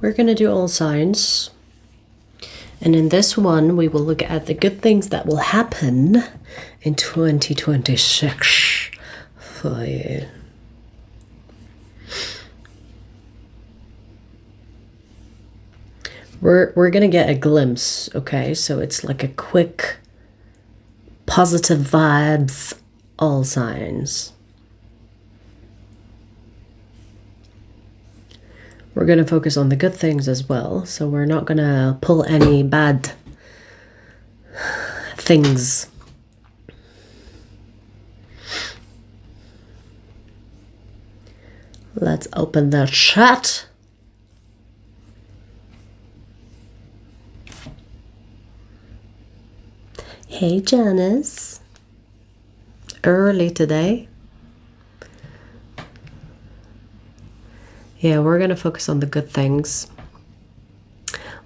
we're going to do all signs. And in this one, we will look at the good things that will happen in 2026 for you. We're going to get a glimpse, okay? So it's like a quick positive vibes, all signs. We're going to focus on the good things as well. So we're not going to pull any bad things. Let's open the chat. Hey, Janice. Early today. Yeah, we're going to focus on the good things.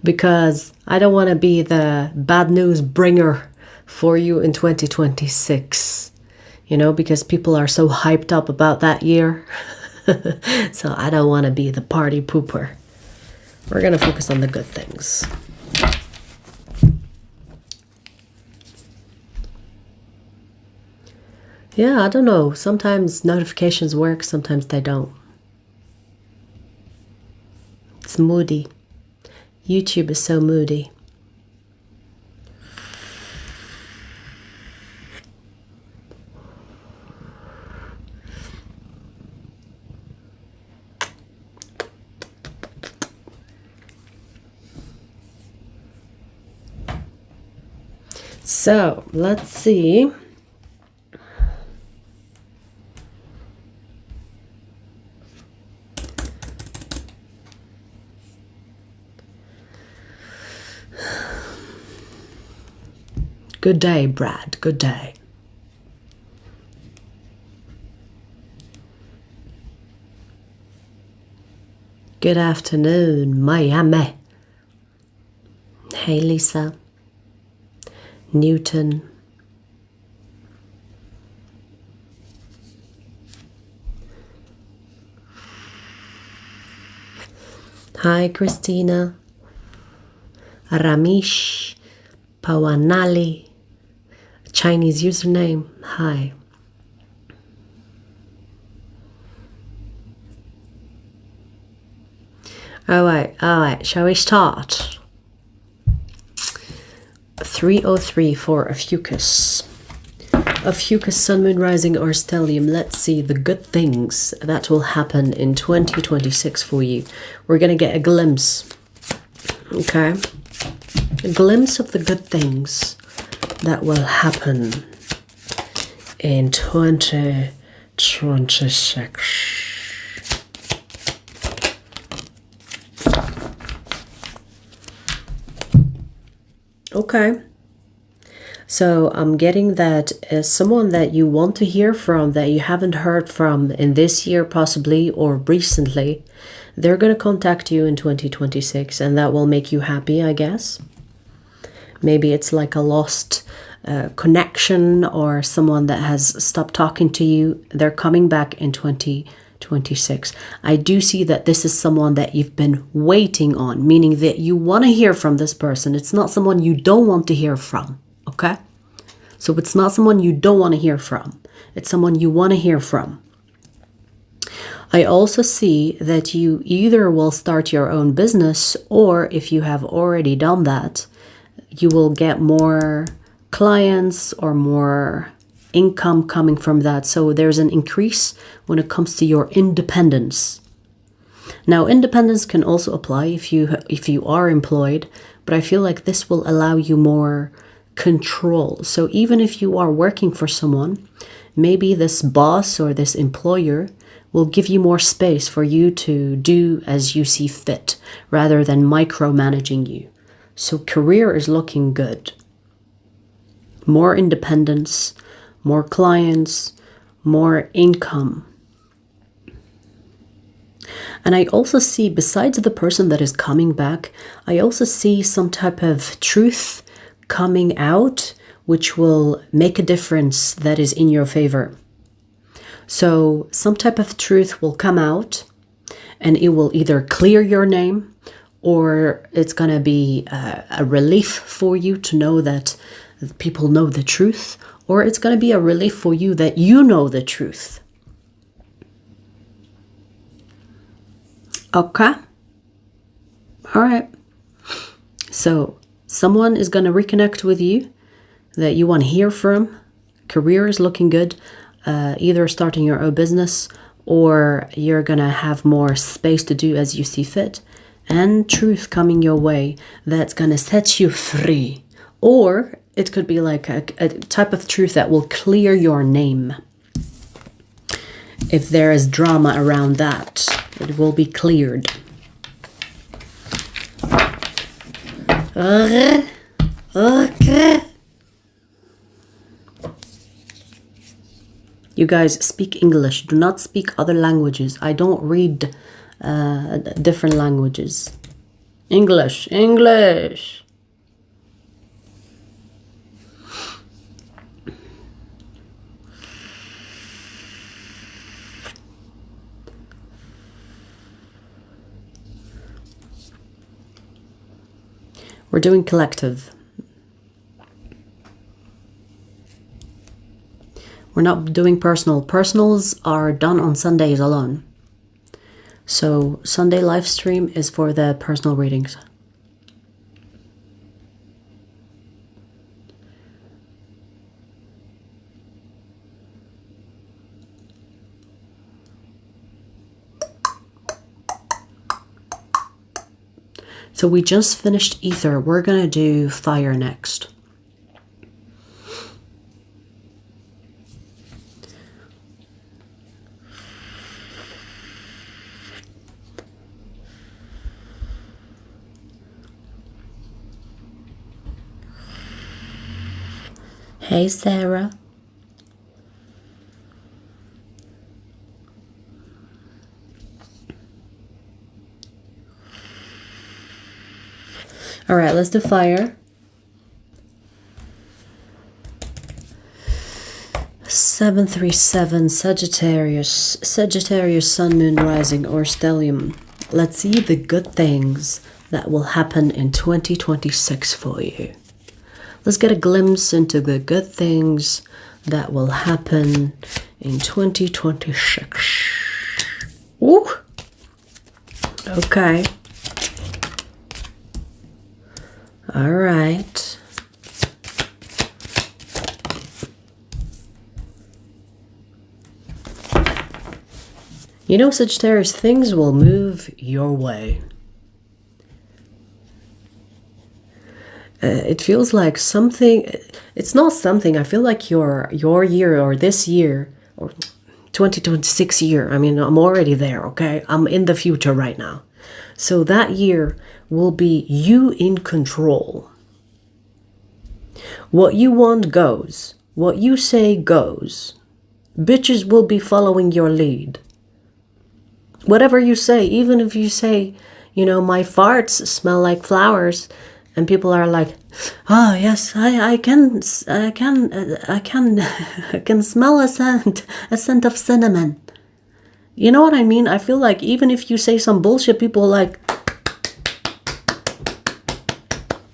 Because I don't want to be the bad news bringer for you in 2026. You know, because people are so hyped up about that year. So I don't want to be the party pooper. We're going to focus on the good things. Yeah, I don't know. Sometimes notifications work, sometimes they don't. It's moody. YouTube is so moody. So, let's see. Good day, Brad. Good day. Good afternoon, Miami. Hey, Lisa. Newton. Hi, Christina. Ramesh. Pawanali. Chinese username. Hi. All right. Shall we start? 303 for Ophiuchus. Ophiuchus, Sun, Moon, Rising, or Stellium. Let's see the good things that will happen in 2026 for you. We're going to get a glimpse. Okay? A glimpse of the good things that will happen in 2026. Okay. So I'm getting that someone that you want to hear from, that you haven't heard from in this year possibly or recently, they're going to contact you in 2026 and that will make you happy, I guess. Maybe it's like a lost connection or someone that has stopped talking to you. They're coming back in 2026. I do see that this is someone that you've been waiting on, meaning that you want to hear from this person. It's not someone you don't want to hear from, okay? So it's not someone you don't want to hear from. It's someone you want to hear from. I also see that you either will start your own business, or if you have already done that, you will get more clients or more income coming from that. So there's an increase when it comes to your independence. Now, independence can also apply if you are employed, but I feel like this will allow you more control. So even if you are working for someone, maybe this boss or this employer will give you more space for you to do as you see fit, rather than micromanaging you. So career is looking good. More independence, more clients, more income. And I also see, besides the person that is coming back, I also see some type of truth coming out, which will make a difference that is in your favor. So some type of truth will come out and it will either clear your name or it's gonna be a relief for you to know that people know the truth, or it's gonna be a relief for you that you know the truth. Okay? All right. So someone is gonna reconnect with you that you want to hear from. Career is looking good. Either starting your own business, or you're gonna have more space to do as you see fit, and truth coming your way that's gonna set you free. Or it could be like a type of truth that will clear your name. If there is drama around that, it will be cleared. Okay. You guys speak English. Do not speak other languages. I don't read different languages. English, English. We're doing collective. We're not doing personal. Personals are done on Sundays alone. So Sunday live stream is for the personal readings. So we just finished ether. We're gonna do fire next. Hey, Sarah. All right, let's do fire. 737 Sagittarius. Sagittarius, Sun, Moon, Rising, or Stellium. Let's see the good things that will happen in 2026 for you. Let's get a glimpse into the good things that will happen in 2026. Ooh. Okay. All right. You know, Sagittarius, things will move your way. It feels like something, it's not something, I feel like your year or this year or 2026 year, I mean, I'm already there, okay? I'm in the future right now. So that year will be you in control. What you want goes. What you say goes. Bitches will be following your lead. Whatever you say, even if you say, you know, my farts smell like flowers, and people are like, oh yes, I can smell a scent of cinnamon. You know what I mean? I feel like even if you say some bullshit, people are like,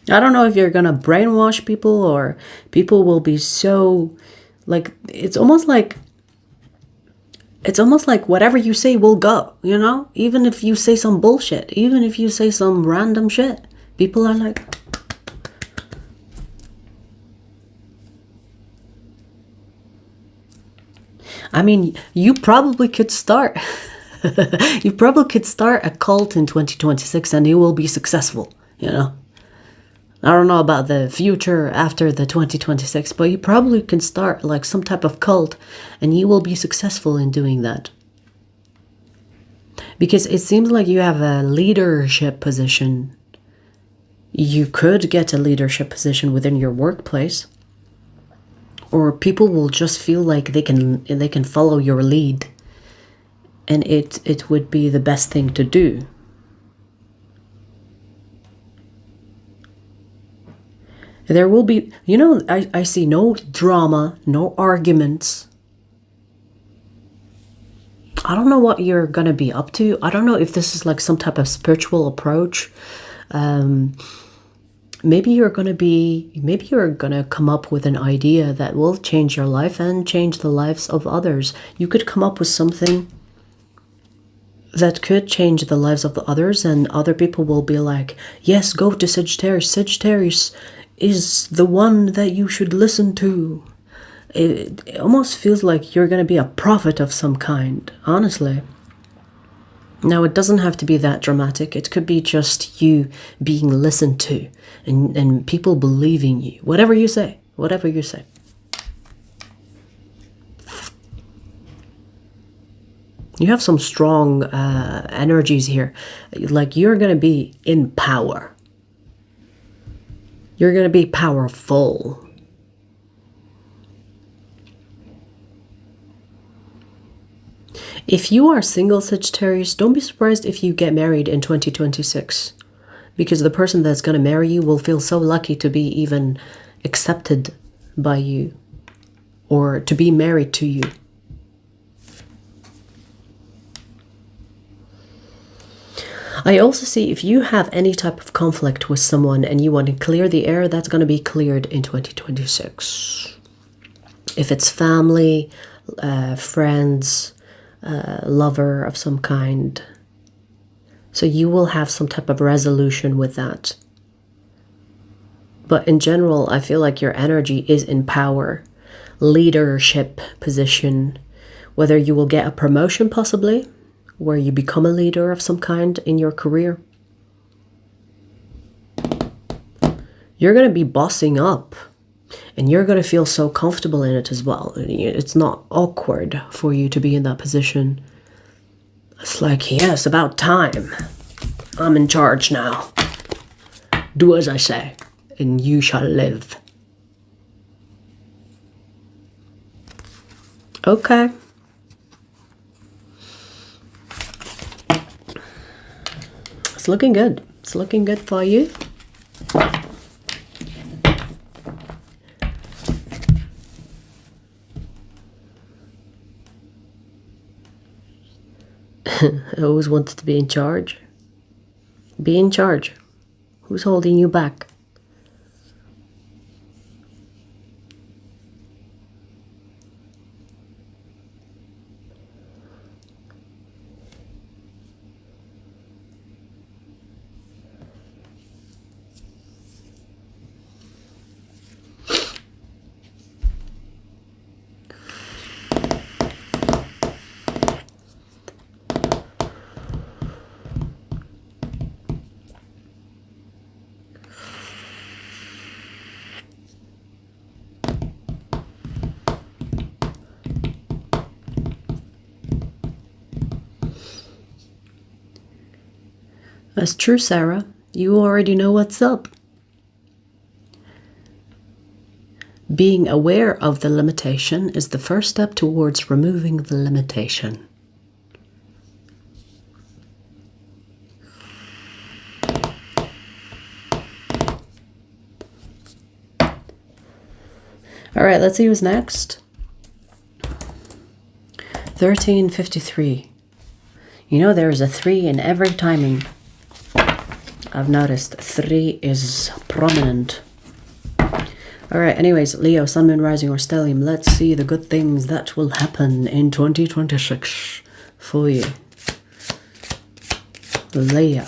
I don't know if you're gonna brainwash people or people will be so, like, it's almost like whatever you say will go, you know? Even if you say some bullshit, even if you say some random shit, people are like, I mean, you probably could start a cult in 2026 and you will be successful, you know? I don't know about the future after the 2026, but you probably can start like some type of cult and you will be successful in doing that. Because it seems like you have a leadership position. You could get a leadership position within your workplace. Or people will just feel like they can follow your lead. And it would be the best thing to do. There will be, you know, I see no drama, no arguments. I don't know what you're gonna be up to. I don't know if this is like some type of spiritual approach. Maybe you're gonna come up with an idea that will change your life and change the lives of others. You could come up with something that could change the lives of the others, and other people will be like, yes, go to Sagittarius. Sagittarius is the one that you should listen to. It almost feels like you're going to be a prophet of some kind, honestly. Now, it doesn't have to be that dramatic. It could be just you being listened to and people believing you. Whatever you say. Whatever you say. You have some strong energies here. Like, you're going to be in power. You're going to be powerful. If you are single, Sagittarius, don't be surprised if you get married in 2026. Because the person that's going to marry you will feel so lucky to be even accepted by you. Or to be married to you. I also see if you have any type of conflict with someone and you want to clear the air, that's going to be cleared in 2026. If it's family, friends, lover of some kind. So you will have some type of resolution with that. But in general, I feel like your energy is in power, leadership position, whether you will get a promotion possibly, where you become a leader of some kind in your career. You're going to be bossing up. And you're going to feel so comfortable in it as well. It's not awkward for you to be in that position. It's like, yes, about time. I'm in charge now. Do as I say, and you shall live. Okay. It's looking good. It's looking good for you. I always wanted to be in charge. Be in charge. Who's holding you back? That's true, Sarah. You already know what's up. Being aware of the limitation is the first step towards removing the limitation. All right, let's see who's next. 1353. You know, there's a 3 in every timing. I've noticed 3 is prominent. All right, anyways, Leo, Sun, Moon, Rising, or Stellium. Let's see the good things that will happen in 2026 for you. Leo,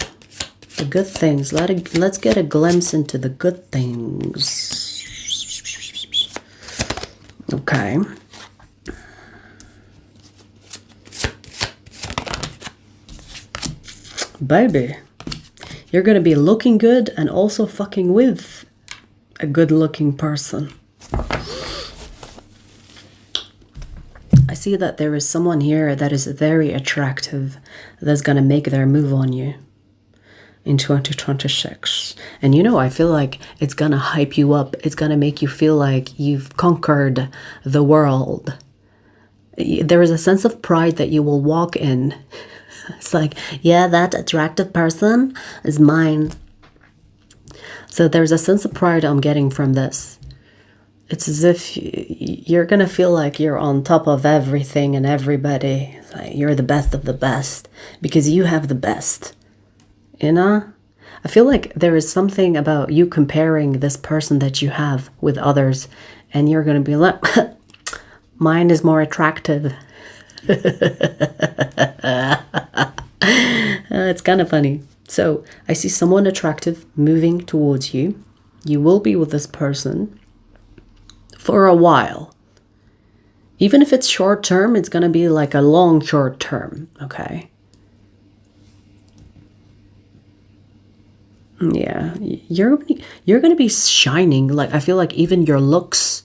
the good things. Let's get a glimpse into the good things. Okay. Baby, you're going to be looking good and also fucking with a good looking person. I see that there is someone here that is very attractive that's going to make their move on you in 2026. And you know, I feel like it's going to hype you up. It's going to make you feel like you've conquered the world. There is a sense of pride that you will walk in. It's like, yeah, that attractive person is mine. So there's a sense of pride I'm getting from this. It's as if you're gonna feel like you're on top of everything and everybody. Like you're the best of the best because you have the best. You know? I feel like there is something about you comparing this person that you have with others, and you're gonna be like, mine is more attractive. It's kind of funny. So I see someone attractive moving towards you. You will be with this person for a while. Even if it's short term, it's going to be like a long short term, okay? Yeah, you're going to be shining. Like, I feel like even your looks,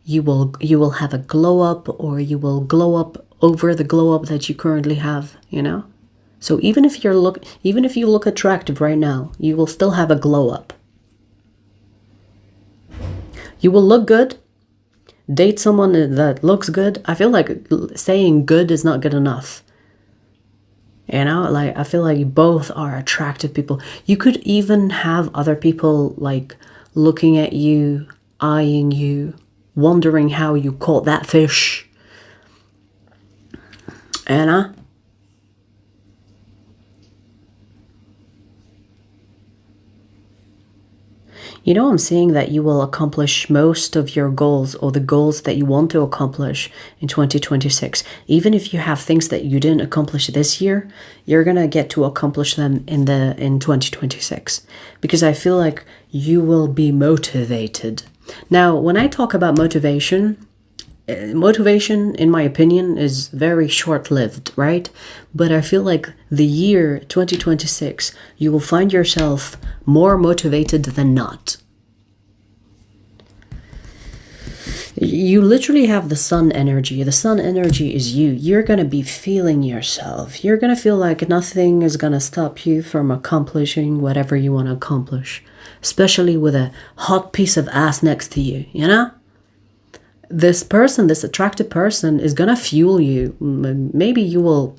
you will have a glow up, or you will glow up over the glow up that you currently have, you know? So even if you look attractive right now, you will still have a glow up. You will look good. Date someone that looks good. I feel like saying good is not good enough. You know, like I feel like both are attractive people. You could even have other people like looking at you, eyeing you, wondering how you caught that fish. Anna? You know, I'm seeing that you will accomplish most of your goals, or the goals that you want to accomplish in 2026. Even if you have things that you didn't accomplish this year, you're going to get to accomplish them in 2026. Because I feel like you will be motivated. Now, when I talk about motivation, in my opinion, is very short-lived, right? But I feel like the year 2026, you will find yourself more motivated than not. You literally have the sun energy. The sun energy is you. You're going to be feeling yourself. You're going to feel like nothing is going to stop you from accomplishing whatever you want to accomplish. Especially with a hot piece of ass next to you, you know? This person, this attractive person is going to fuel you. Maybe you will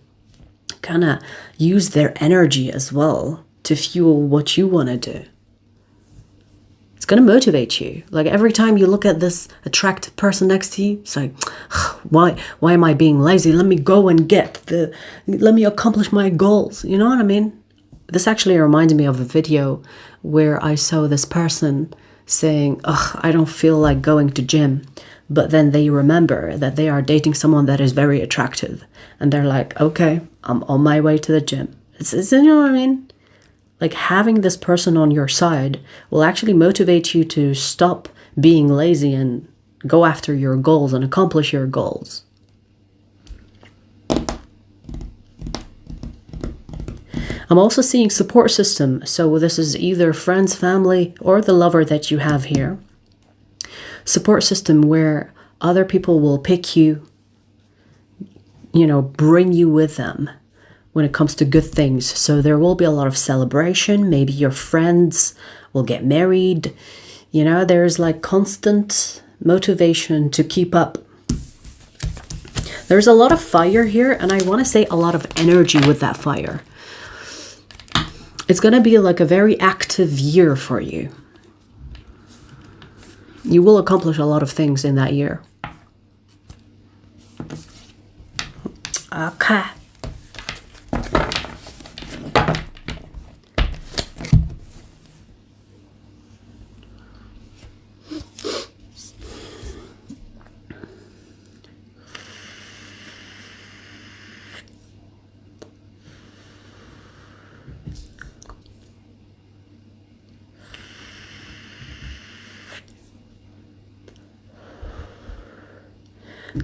kind of use their energy as well to fuel what you want to do. It's going to motivate you. Like every time you look at this attractive person next to you, it's like, why am I being lazy? Let me go and let me accomplish my goals. You know what I mean? This actually reminded me of a video where I saw this person saying, I don't feel like going to gym. But then they remember that they are dating someone that is very attractive. And they're like, okay, I'm on my way to the gym. It's you know what I mean? Like having this person on your side will actually motivate you to stop being lazy and go after your goals and accomplish your goals. I'm also seeing support system. So this is either friends, family, or the lover that you have here. Support system where other people will pick you, you know, bring you with them when it comes to good things. So there will be a lot of celebration. Maybe your friends will get married. You know, there's like constant motivation to keep up. There's a lot of fire here, and I want to say a lot of energy with that fire. It's going to be like a very active year for you. You will accomplish a lot of things in that year. Okay.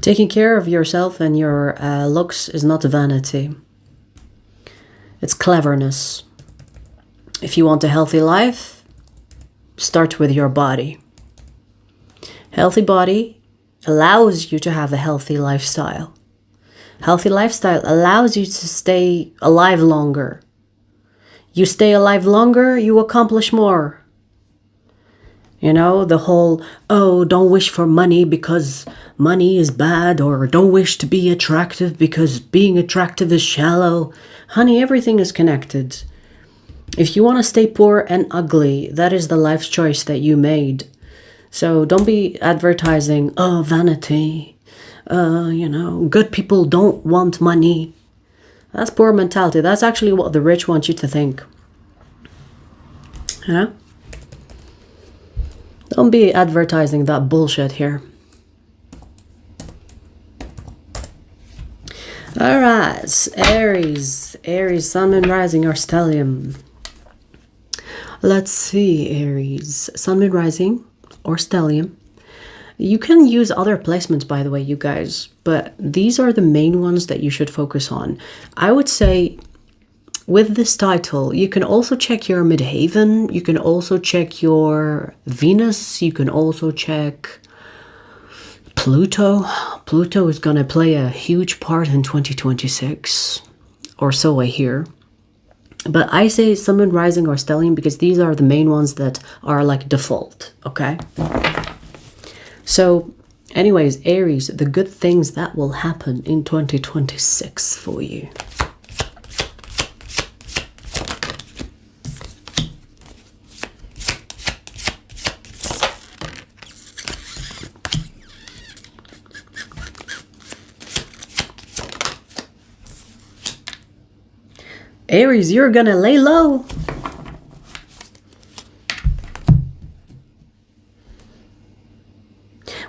Taking care of yourself and your looks is not vanity. It's cleverness. If you want a healthy life, start with your body. Healthy body allows you to have a healthy lifestyle. Healthy lifestyle allows you to stay alive longer. You stay alive longer, you accomplish more. You know, the whole, don't wish for money because money is bad, or don't wish to be attractive because being attractive is shallow. Honey, everything is connected. If you want to stay poor and ugly, that is the life choice that you made. So don't be advertising, oh, vanity, you know, good people don't want money. That's poor mentality. That's actually what the rich want you to think. You know? Don't be advertising that bullshit here. All right, Aries, Sun, Moon, Rising, or Stellium. Let's see, Aries, Sun, Moon, Rising, or Stellium. You can use other placements, by the way, you guys, but these are the main ones that you should focus on. I would say with this title, you can also check your midheaven, you can also check your Venus, you can also check Pluto. Pluto is going to play a huge part in 2026, or so I hear. But I say Sun, Moon, Rising, or Stellium because these are the main ones that are like default, okay? So, anyways, Aries, the good things that will happen in 2026 for you. Aries, you're gonna lay low.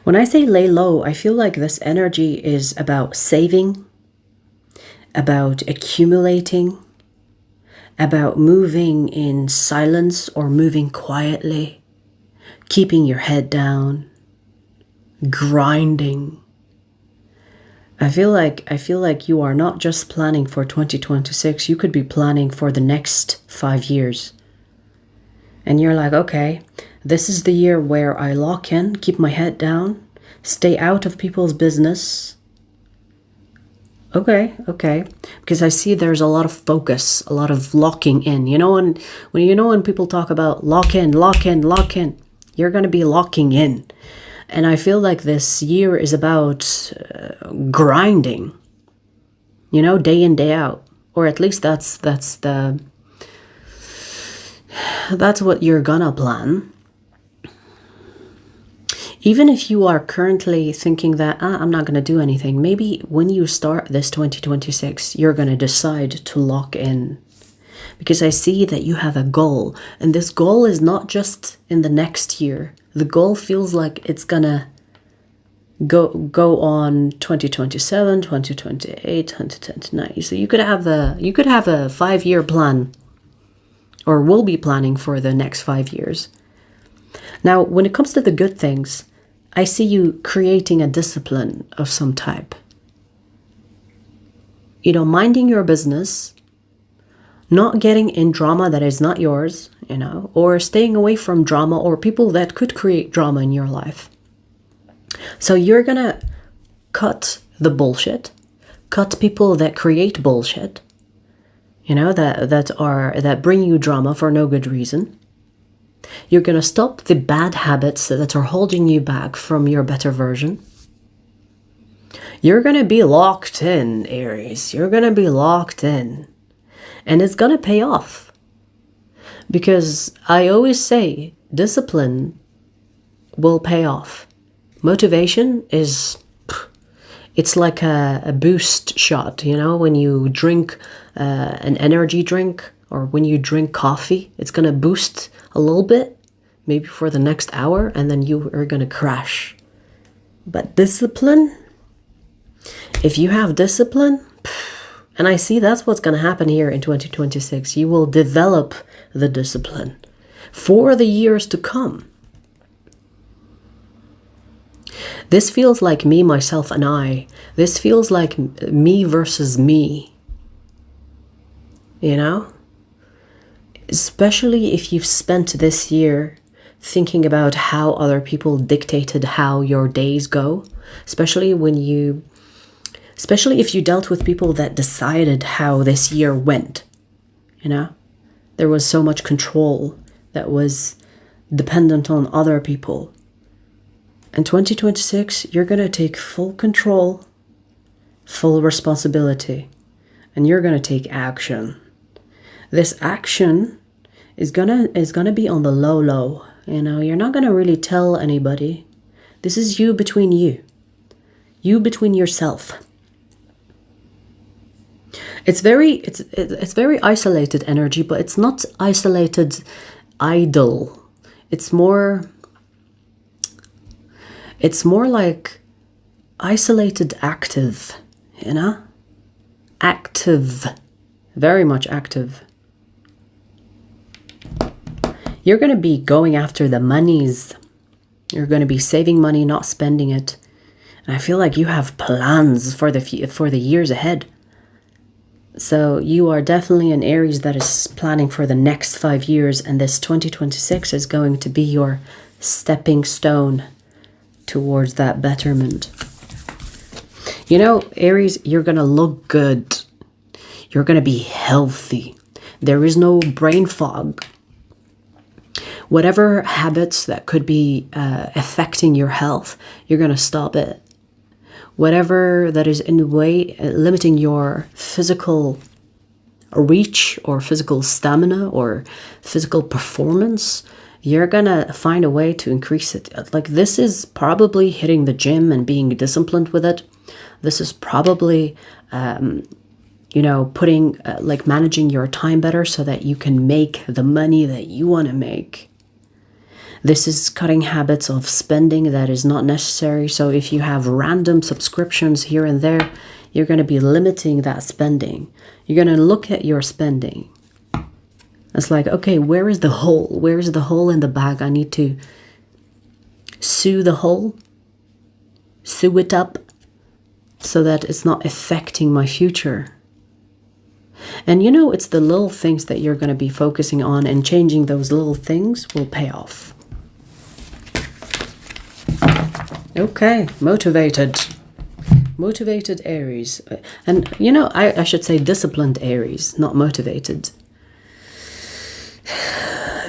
When I say lay low, I feel like this energy is about saving, about accumulating, about moving in silence or moving quietly, keeping your head down, grinding. I feel like you are not just planning for 2026, you could be planning for the next 5 years. And you're like, okay, this is the year where I lock in, keep my head down, stay out of people's business. Okay. Because I see there's a lot of focus, a lot of locking in. You know, when people talk about lock in, you're going to be locking in. And I feel like this year is about grinding, you know, day in, day out. Or at least that's what you're gonna plan. Even if you are currently thinking that, I'm not gonna do anything, maybe when you start this 2026, you're gonna decide to lock in. Because I see that you have a goal, and this goal is not just in the next year. The goal feels like it's gonna go on 2027, 2028, 2029. So you could have a 5-year plan, or will be planning for the next 5 years. Now, when it comes to the good things, I see you creating a discipline of some type. You know, minding your business, not getting in drama that is not yours, you know, or staying away from drama or people that could create drama in your life. So you're gonna cut the bullshit, cut people that create bullshit, you know, that bring you drama for no good reason. You're gonna stop the bad habits that are holding you back from your better version. You're gonna be locked in, Aries. You're gonna be locked in. And it's gonna pay off. Because I always say discipline will pay off. Motivation it's like a boost shot, you know, when you drink an energy drink or when you drink coffee, it's gonna boost a little bit, maybe for the next hour, and then you are gonna crash. But discipline, if you have discipline, and I see that's what's going to happen here in 2026. You will develop the discipline for the years to come. This feels like me, myself, and I. This feels like me versus me. You know? Especially if you've spent this year thinking about how other people dictated how your days go. Especially if you dealt with people that decided how this year went, you know? There was so much control that was dependent on other people. In 2026, you're going to take full control, full responsibility, and you're going to take action. This action is gonna be on the low. You know, you're not going to really tell anybody. This is you between you. You between yourself. It's very isolated energy, but it's not isolated idle. It's more like isolated active, you know? Active. Very much active. You're going to be going after the monies. You're going to be saving money, not spending it. And I feel like you have plans for the years ahead. So you are definitely an Aries that is planning for the next 5 years, and this 2026 is going to be your stepping stone towards that betterment. You know, Aries, you're going to look good. You're going to be healthy. There is no brain fog. Whatever habits that could be affecting your health, you're going to stop it. Whatever that is in the way, limiting your physical reach or physical stamina or physical performance, you're going to find a way to increase it. Like, this is probably hitting the gym and being disciplined with it. This is probably, you know, putting, like, managing your time better so that you can make the money that you want to make. This is cutting habits of spending that is not necessary. So if you have random subscriptions here and there, you're going to be limiting that spending. You're going to look at your spending. It's like, okay, where is the hole? Where is the hole in the bag? I need to sew the hole, sew it up so that it's not affecting my future. And you know, it's the little things that you're going to be focusing on, and changing those little things will pay off. Okay, motivated Aries. And you know, I should say disciplined Aries, not motivated.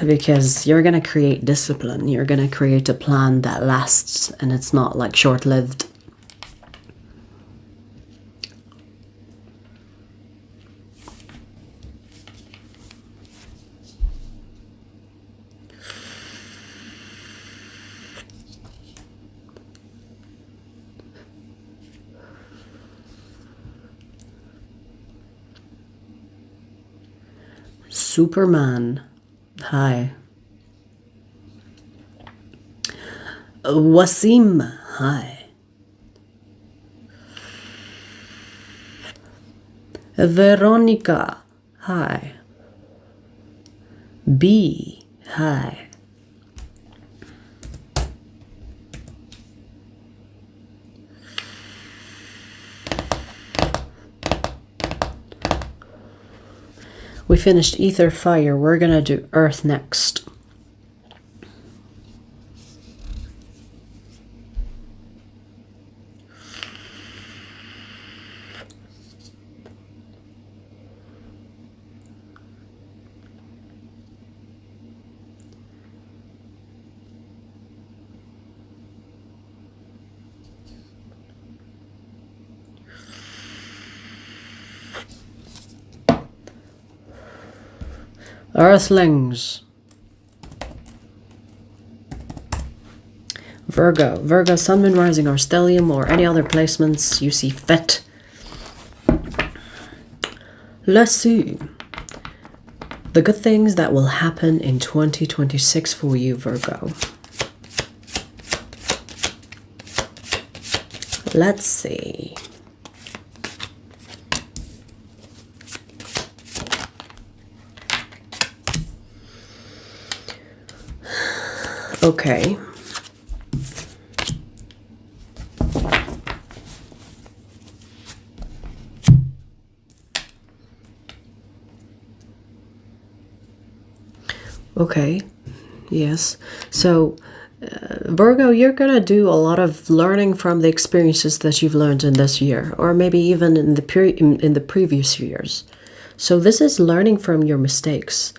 Because you're going to create discipline. You're going to create a plan that lasts, and it's not like short-lived. Superman. Hi. Wasim. Hi. Veronica. Hi. B. Hi. We finished ether, fire. We're gonna do earth next. Earthlings. Virgo, Sun, Moon, Rising, or Stellium, or any other placements you see fit. Let's see the good things that will happen in 2026 for you, Virgo. Let's see. Okay. Okay. Yes. So, Virgo, you're going to do a lot of learning from the experiences that you've learned in this year, or maybe even in the previous years. So this is learning from your mistakes.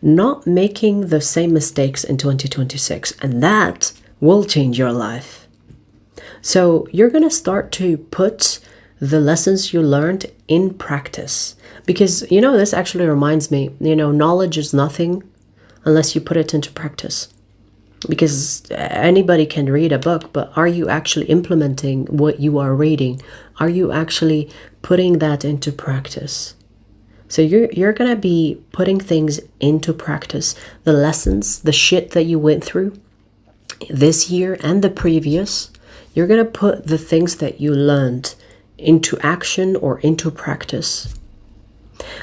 Not making the same mistakes in 2026, and that will change your life. So you're going to start to put the lessons you learned in practice, because you know, this actually reminds me, you know, knowledge is nothing unless you put it into practice. Because anybody can read a book, but are you actually implementing what you are reading? Are you actually putting that into practice? So you're gonna be putting things into practice. The lessons, the shit that you went through this year and the previous, you're gonna put the things that you learned into action or into practice.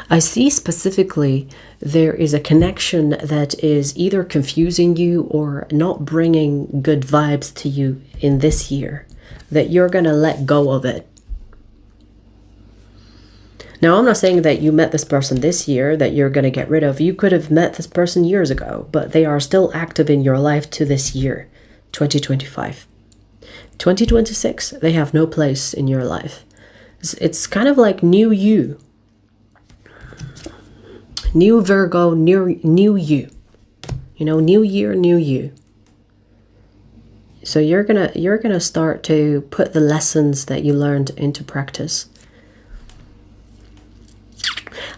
I see specifically there is a connection that is either confusing you or not bringing good vibes to you in this year, that you're going to let go of it. Now, I'm not saying that you met this person this year that you're going to get rid of. You could have met this person years ago, but they are still active in your life to this year, 2025. 2026, they have no place in your life. It's kind of like new you. New Virgo, new you. You know, new year, new you. So you're gonna start to put the lessons that you learned into practice.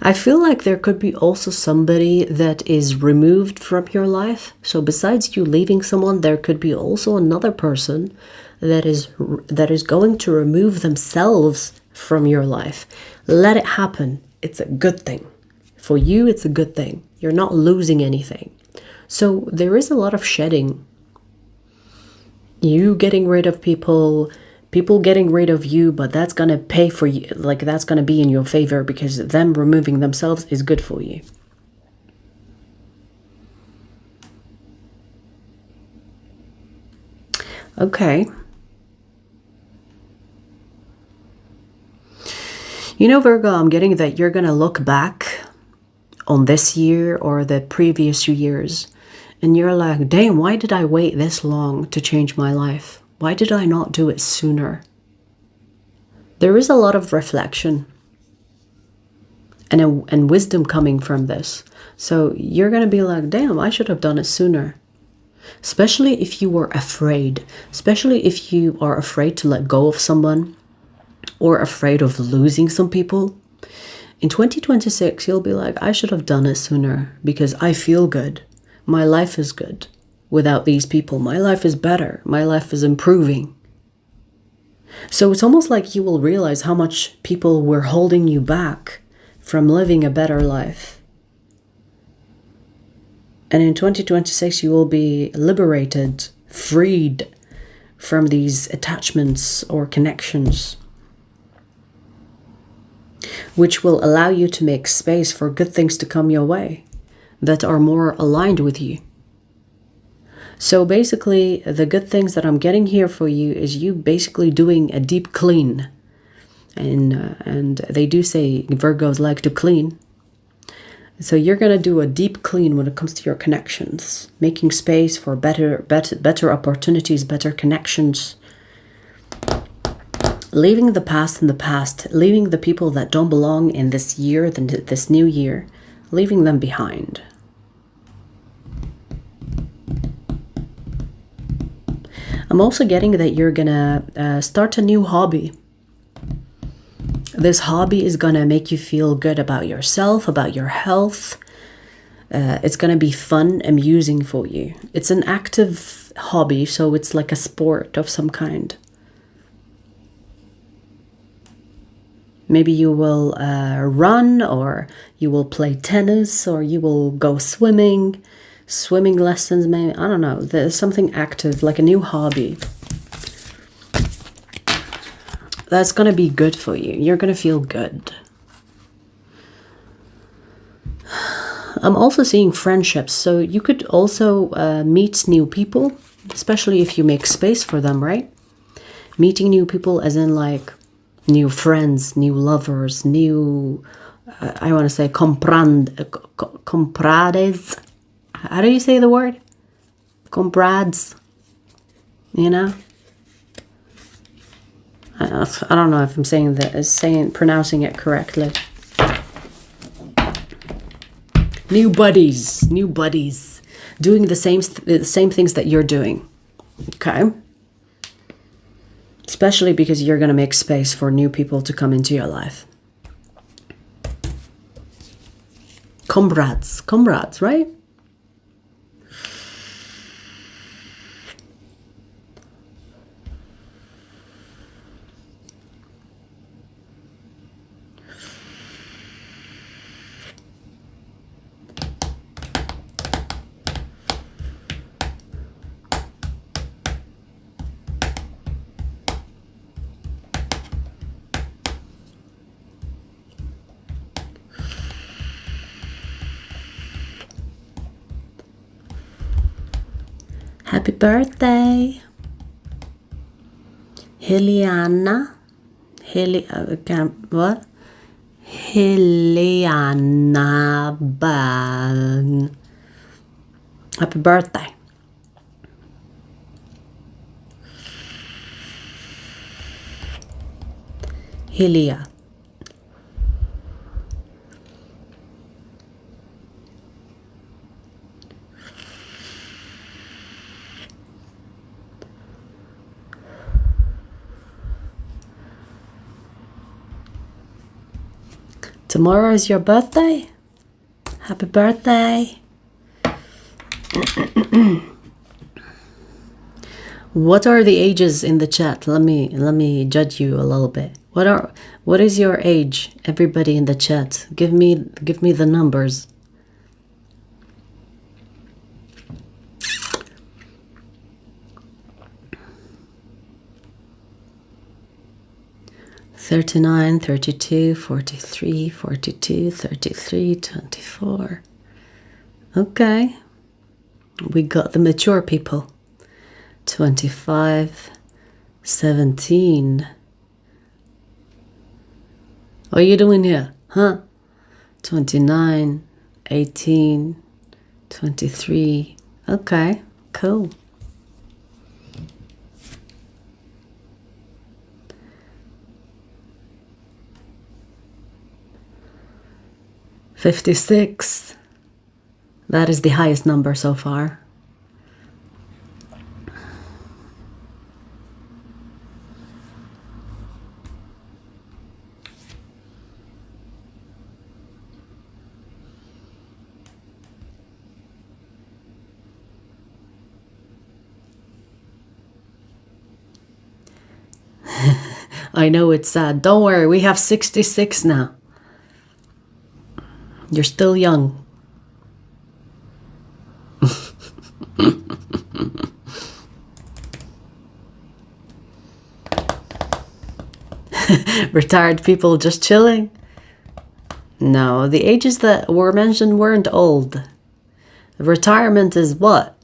I feel like there could be also somebody that is removed from your life. So besides you leaving someone, there could be also another person that is going to remove themselves from your life. Let it happen. It's a good thing. For you, it's a good thing. You're not losing anything. So there is a lot of shedding. You getting rid of people getting rid of you, but that's going to pay for you. Like, that's going to be in your favor because them removing themselves is good for you. Okay. You know, Virgo, I'm getting that you're going to look back on this year or the previous years, and you're like, damn, why did I wait this long to change my life? Why did I not do it sooner? There is a lot of reflection and wisdom coming from this. So you're going to be like, damn, I should have done it sooner. Especially if you were afraid. Especially if you are afraid to let go of someone or afraid of losing some people. In 2026, you'll be like, I should have done it sooner because I feel good. My life is good. Without these people, my life is better. My life is improving. So it's almost like you will realize how much people were holding you back from living a better life. And in 2026, you will be liberated, freed from these attachments or connections, which will allow you to make space for good things to come your way that are more aligned with you. So basically, the good things that I'm getting here for you is you basically doing a deep clean. And they do say Virgos like to clean. So you're going to do a deep clean when it comes to your connections, making space for better opportunities, better connections. Leaving the past in the past, leaving the people that don't belong in this year, this new year, leaving them behind. I'm also getting that you're gonna start a new hobby. This hobby is gonna make you feel good about yourself, about your health. It's gonna be fun, amusing for you. It's an active hobby, so it's like a sport of some kind. Maybe you will run, or you will play tennis, or you will go swimming lessons, maybe. I don't know. There's something active, like a new hobby. That's going to be good for you. You're going to feel good. I'm also seeing friendships. So you could also meet new people, especially if you make space for them, right? Meeting new people as in like new friends, new lovers, new, I want to say comprades. How do you say the word? Comprades. You know? I don't know if I'm pronouncing it correctly. New buddies. Doing the same things that you're doing. Okay? Especially because you're going to make space for new people to come into your life. Comrades, right? Happy birthday, Heliana. What? Heliana Ban. Happy birthday. Helia. Tomorrow is your birthday? Happy birthday. What are the ages in the chat? Let me judge you a little bit. What is your age? Everybody in the chat, give me the numbers. $39, $32, $43, $42, $33, $24. Okay. We got the mature people. 25, 17. What are you doing here? Huh? 29, 18, 23. Okay, cool. $56. That is the highest number so far. I know it's sad. Don't worry, we have 66 now. You're still young. Retired people just chilling? No, the ages that were mentioned weren't old. Retirement is what?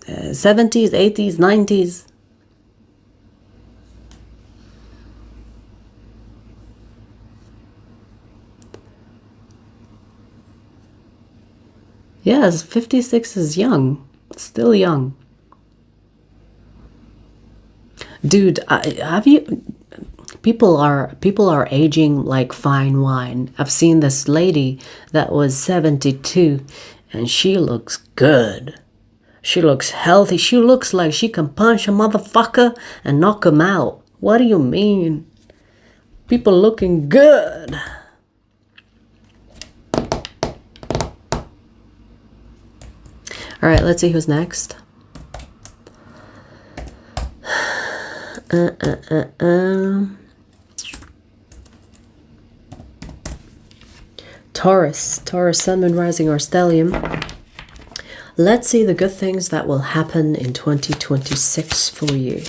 70s, 80s, 90s? Yes, 56 is young. Still young. Dude, have you... People are aging like fine wine. I've seen this lady that was 72 and she looks good. She looks healthy. She looks like she can punch a motherfucker and knock him out. What do you mean? People looking good. All right, let's see who's next. Taurus, Sun, Moon, Rising, or Stellium. Let's see the good things that will happen in 2026 for you.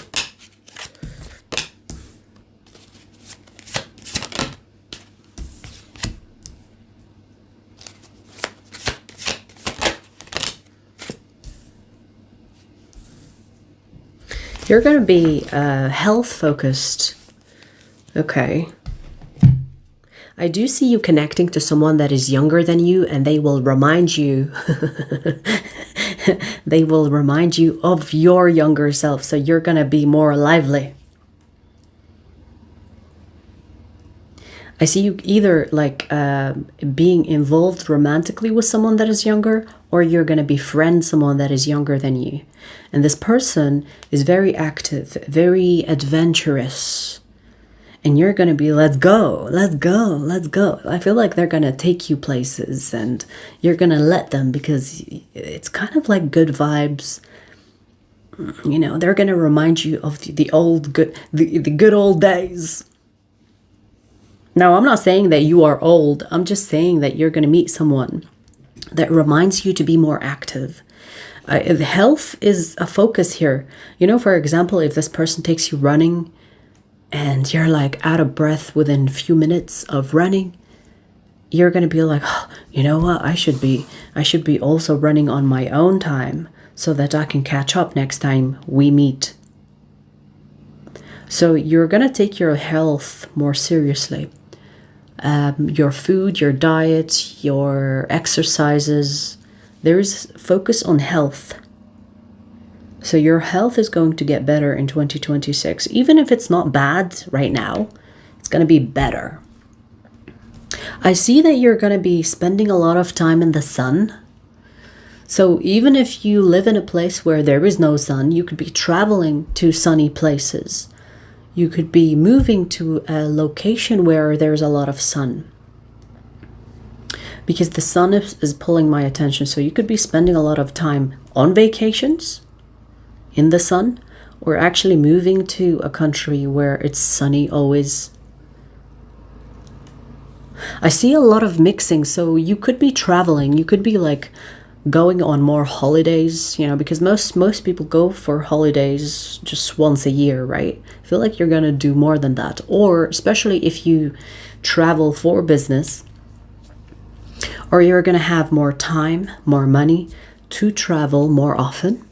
You're going to be health focused. Okay. I do see you connecting to someone that is younger than you, and they will remind you they will remind you of your younger self, so you're going to be more lively. I see you either like being involved romantically with someone that is younger, or you're going to befriend someone that is younger than you. And this person is very active, very adventurous. And you're going to be, let's go, let's go, let's go. I feel like they're going to take you places and you're going to let them, because it's kind of like good vibes. You know, they're going to remind you of the good old days. Now, I'm not saying that you are old. I'm just saying that you're going to meet someone that reminds you to be more active. Health is a focus here. You know, for example, if this person takes you running and you're like out of breath within a few minutes of running, you're going to be like, oh, you know what? I should be also running on my own time so that I can catch up next time we meet. So you're going to take your health more seriously. Your food, your diet, your exercises. There's focus on health. So your health is going to get better in 2026. Even if it's not bad right now, it's going to be better. I see that you're going to be spending a lot of time in the sun. So even if you live in a place where there is no sun, you could be traveling to sunny places. You could be moving to a location where there's a lot of sun. Because the sun is pulling my attention. So you could be spending a lot of time on vacations in the sun, or actually moving to a country where it's sunny always. I see a lot of mixing. So you could be traveling. You could be like going on more holidays, you know, because most people go for holidays just once a year, right? I feel like you're going to do more than that. Or especially if you travel for business, or you're going to have more time, more money to travel more often.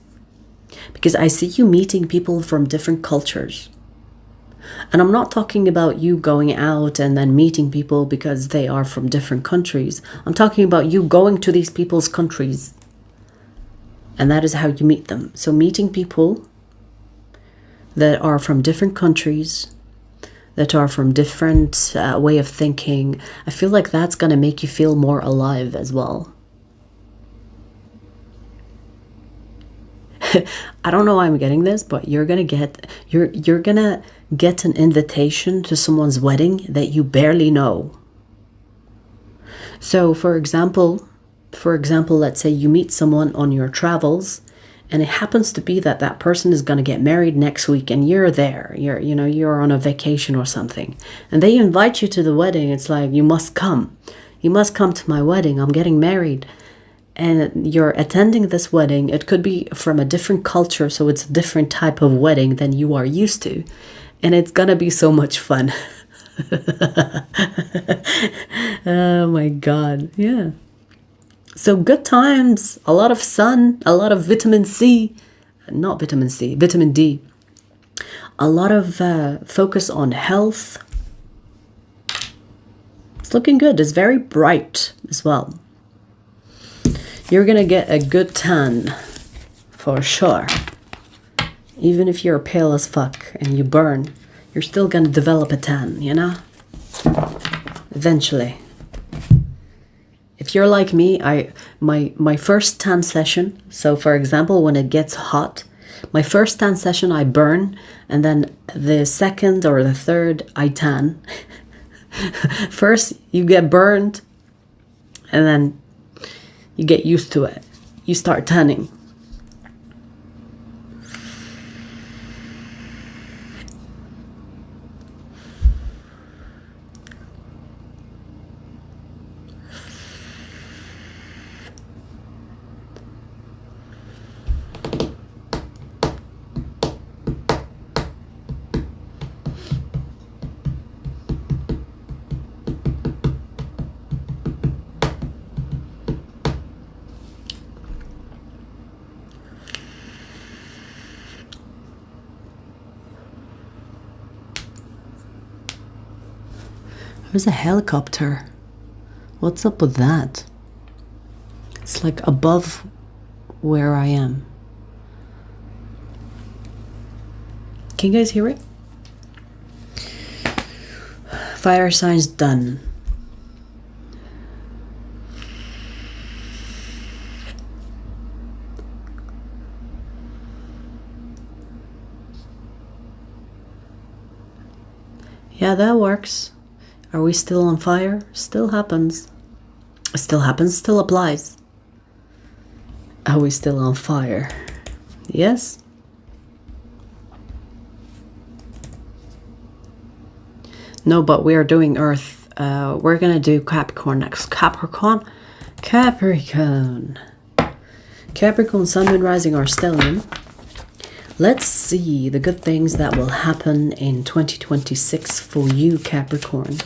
Because I see you meeting people from different cultures. And I'm not talking about you going out and then meeting people because they are from different countries. I'm talking about you going to these people's countries. And that is how you meet them. So meeting people that are from different countries, that are from different way of thinking, I feel like that's going to make you feel more alive as well. I don't know why I'm getting this, but you're gonna get an invitation to someone's wedding that you barely know. So for example, let's say you meet someone on your travels, and it happens to be that that person is gonna get married next week, and you're there. You're on a vacation or something, and they invite you to the wedding. It's like, you must come. You must come to my wedding. I'm getting married. And you're attending this wedding. It could be from a different culture, so it's a different type of wedding than you are used to. And it's gonna be so much fun. Oh my God, yeah. So good times, a lot of sun, a lot of vitamin D. A lot of focus on health. It's looking good. It's very bright as well. You're gonna get a good tan, for sure. Even if you're pale as fuck and you burn, you're still gonna develop a tan, you know? Eventually. If you're like me, my first tan session, so for example, when it gets hot, my first tan session I burn, and then the second or the third I tan. First you get burned, and then you get used to it. You start tanning. There's a helicopter. What's up with that? It's like above where I am. Can you guys hear it? Fire signs done. Yeah, that works. Are we still on fire? Still happens. Still happens, still applies. Are we still on fire? Yes. No, but we are doing Earth. We're gonna do Capricorn next. Capricorn, Sun, Moon, Rising, or Stellium. Let's see the good things that will happen in 2026 for you, Capricorn.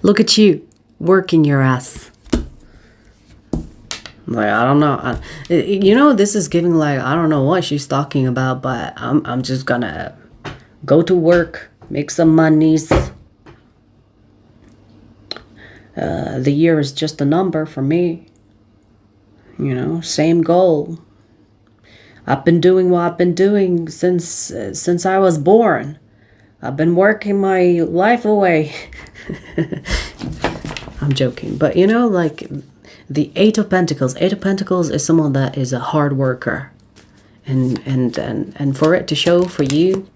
Look at you, working your ass. Like, I don't know. You know, this is giving like, I don't know what she's talking about, but I'm just gonna go to work, make some monies. The year is just a number for me. You know, same goal. I've been doing what I've been doing since I was born. I've been working my life away. I'm joking, but you know, like the Eight of Pentacles. Eight of Pentacles is someone that is a hard worker, and for it to show for you.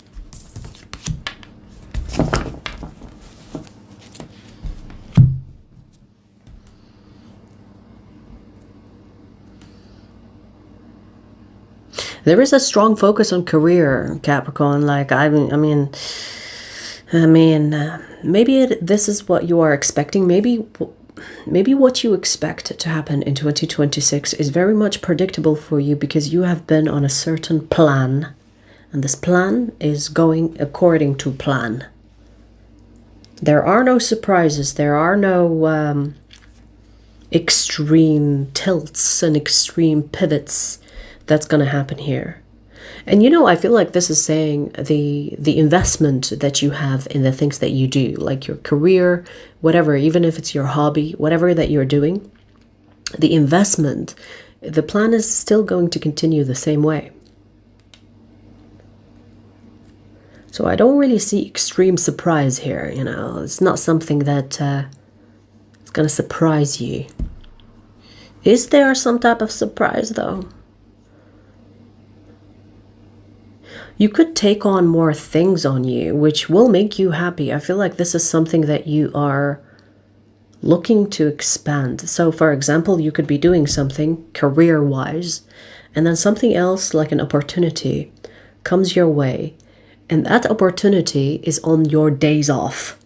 There is a strong focus on career, Capricorn. Like, I mean, maybe this is what you are expecting. Maybe what you expect to happen in 2026 is very much predictable for you because you have been on a certain plan, and this plan is going according to plan. There are no surprises. There are no extreme tilts and extreme pivots that's going to happen here. And you know, I feel like this is saying the investment that you have in the things that you do, like your career, whatever, even if it's your hobby, whatever that you're doing, the investment, the plan is still going to continue the same way. So I don't really see extreme surprise here, you know. It's not something that is going to surprise you. Is there some type of surprise though? You could take on more things on you, which will make you happy. I feel like this is something that you are looking to expand. So, for example, you could be doing something career-wise, and then something else, like an opportunity, comes your way. And that opportunity is on your days off.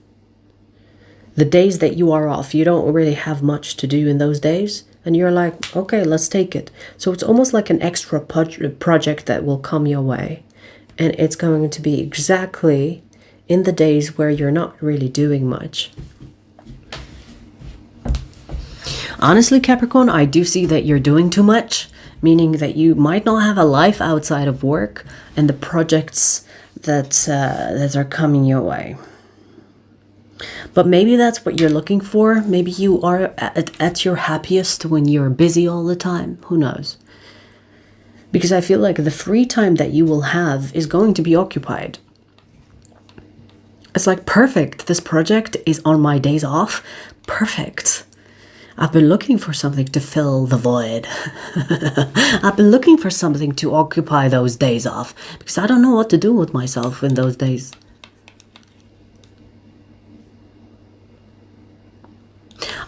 The days that you are off, you don't really have much to do in those days. And you're like, okay, let's take it. So it's almost like an extra project that will come your way. And it's going to be exactly in the days where you're not really doing much. Honestly, Capricorn, I do see that you're doing too much, meaning that you might not have a life outside of work and the projects that are coming your way. But maybe that's what you're looking for. Maybe you are at your happiest when you're busy all the time. Who knows? Because I feel like the free time that you will have is going to be occupied. It's like, perfect. This project is on my days off. Perfect. I've been looking for something to fill the void. I've been looking for something to occupy those days off because I don't know what to do with myself in those days.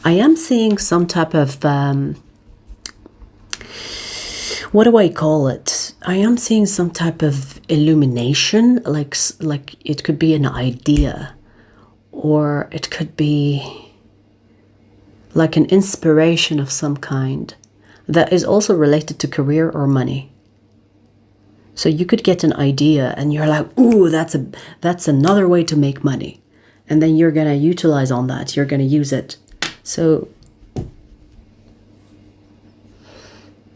I am seeing some type of what do I call it? I am seeing some type of illumination, like it could be an idea, or it could be like an inspiration of some kind that is also related to career or money. So you could get an idea and you're like, ooh, that's another way to make money. And then you're going to utilize on that. You're going to use it. So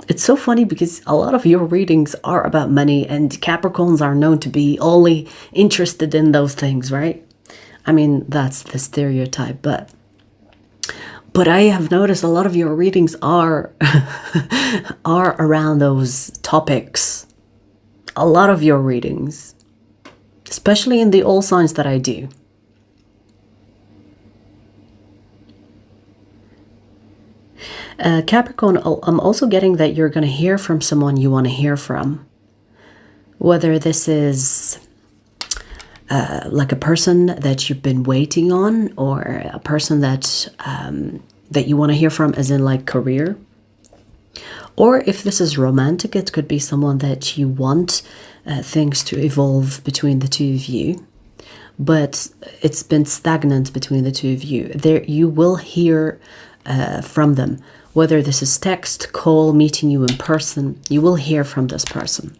it's so funny because a lot of your readings are about money, and Capricorns are known to be only interested in those things, right? I mean, that's the stereotype, but I have noticed a lot of your readings are around those topics. A lot of your readings, especially in the all signs that I do. Capricorn, I'm also getting that you're going to hear from someone you want to hear from. Whether this is like a person that you've been waiting on, or a person that you want to hear from as in like career. Or if this is romantic, it could be someone that you want things to evolve between the two of you. But it's been stagnant between the two of you. There, you will hear from them. Whether this is text, call, meeting you in person, you will hear from this person.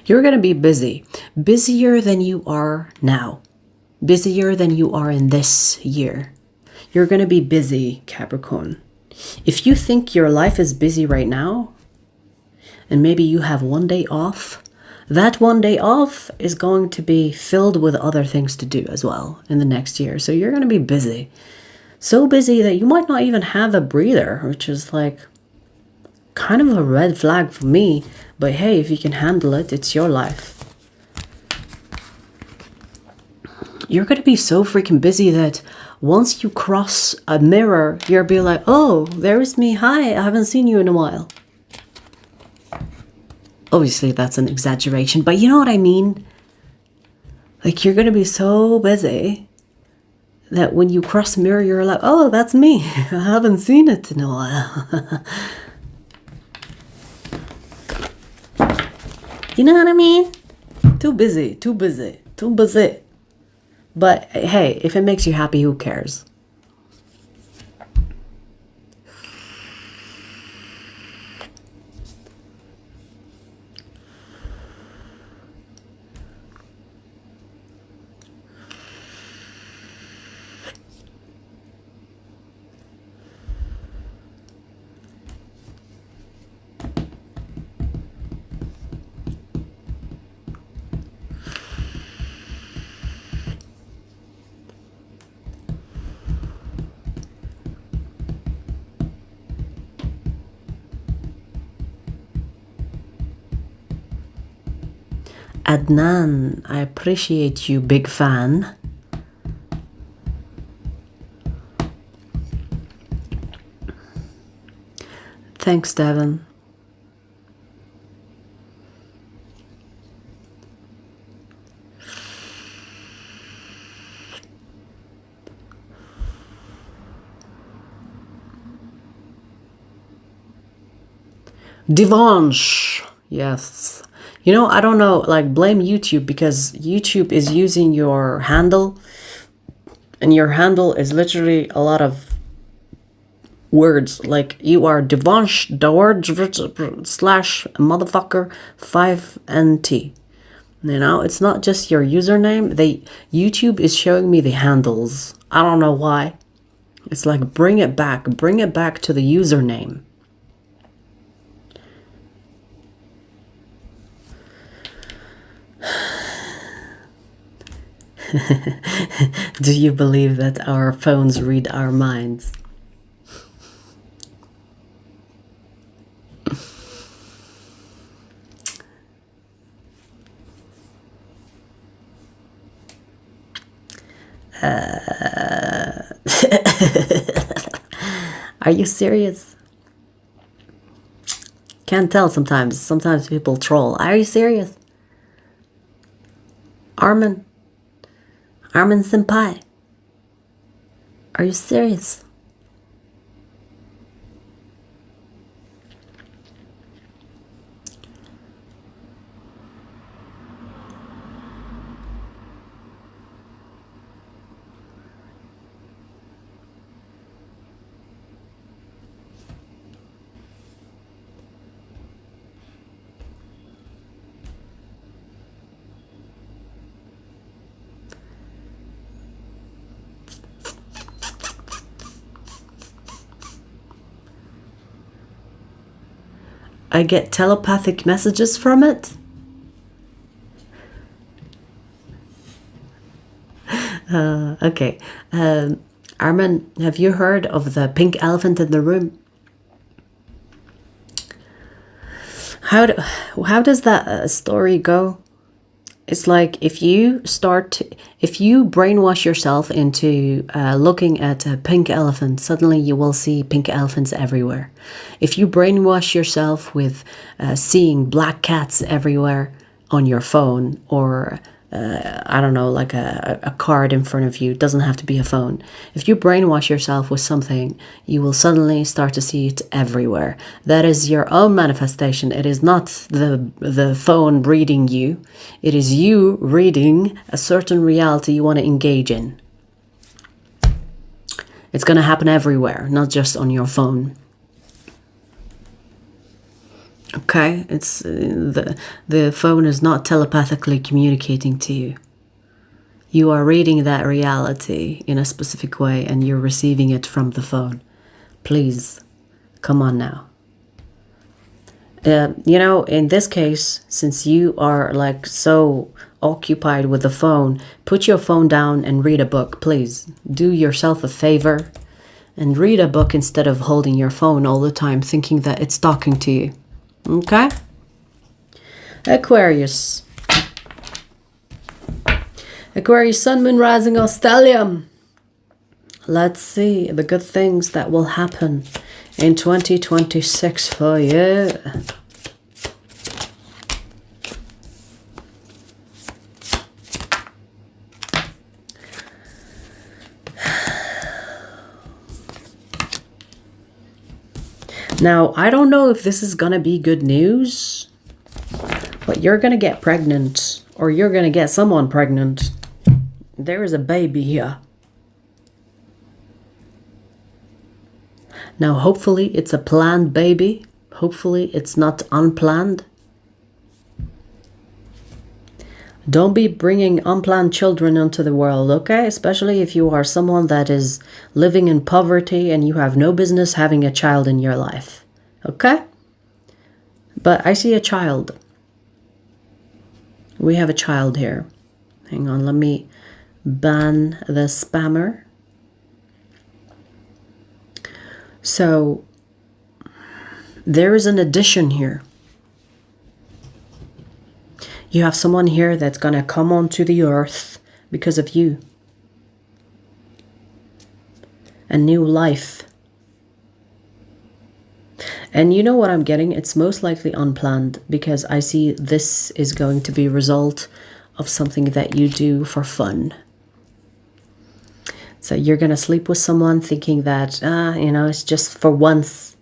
You're going to be busy, busier than you are now. busier than you are in this year. You're going to be busy, Capricorn. If you think your life is busy right now, and maybe you have one day off, that one day off is going to be filled with other things to do as well in the next year. So you're going to be busy. So busy that you might not even have a breather, which is like kind of a red flag for me. But hey, if you can handle it, it's your life. You're going to be so freaking busy that once you cross a mirror, you'll be like, oh, there's me. Hi, I haven't seen you in a while. Obviously, that's an exaggeration, but you know what I mean? Like, you're going to be so busy that when you cross a mirror, you're like, oh, that's me. I haven't seen it in a while. You know what I mean? Too busy, too busy, too busy. But hey, if it makes you happy, who cares? Adnan, I appreciate you, big fan. Thanks, Devon. Divanche, yes. You know, I don't know, like, blame YouTube, because YouTube is using your handle, and your handle is literally a lot of words. Like, you are Divanche, the word slash motherfucker 5NT. You know, it's not just your username. YouTube is showing me the handles. I don't know why. It's like, bring it back to the username. Do you believe that our phones read our minds? Are you serious? Can't tell sometimes. Sometimes people troll. Are you serious? Armin Senpai. Are you serious? I get telepathic messages from it? Okay. Armin, have you heard of the pink elephant in the room? How does that story go? It's like, if you brainwash yourself into looking at a pink elephant, suddenly you will see pink elephants everywhere. If you brainwash yourself with seeing black cats everywhere on your phone, or I don't know, like a card in front of you, it doesn't have to be a phone. If you brainwash yourself with something, you will suddenly start to see it everywhere. That is your own manifestation. It is not the phone reading you. It is you reading a certain reality you want to engage in. It's going to happen everywhere, not just on your phone. Okay, it's the phone is not telepathically communicating to you. You are reading that reality in a specific way and you're receiving it from the phone. Please, come on now. You know, in this case, since you are like so occupied with the phone, put your phone down and read a book, please. Do yourself a favor and read a book instead of holding your phone all the time thinking that it's talking to you. Okay? Aquarius. Aquarius, Sun, Moon, Rising, or Stellium. Let's see the good things that will happen in 2026 for you. Now, I don't know if this is going to be good news, but you're going to get pregnant, or you're going to get someone pregnant. There is a baby here. Now, hopefully it's a planned baby. Hopefully it's not unplanned. Don't be bringing unplanned children into the world, okay? Especially if you are someone that is living in poverty and you have no business having a child in your life, okay? But I see a child. We have a child here. Hang on, let me ban the spammer. So there is an addition here. You have someone here that's going to come onto the earth because of you. A new life. And you know what I'm getting? It's most likely unplanned because I see this is going to be a result of something that you do for fun. So you're going to sleep with someone thinking that, you know, it's just for once.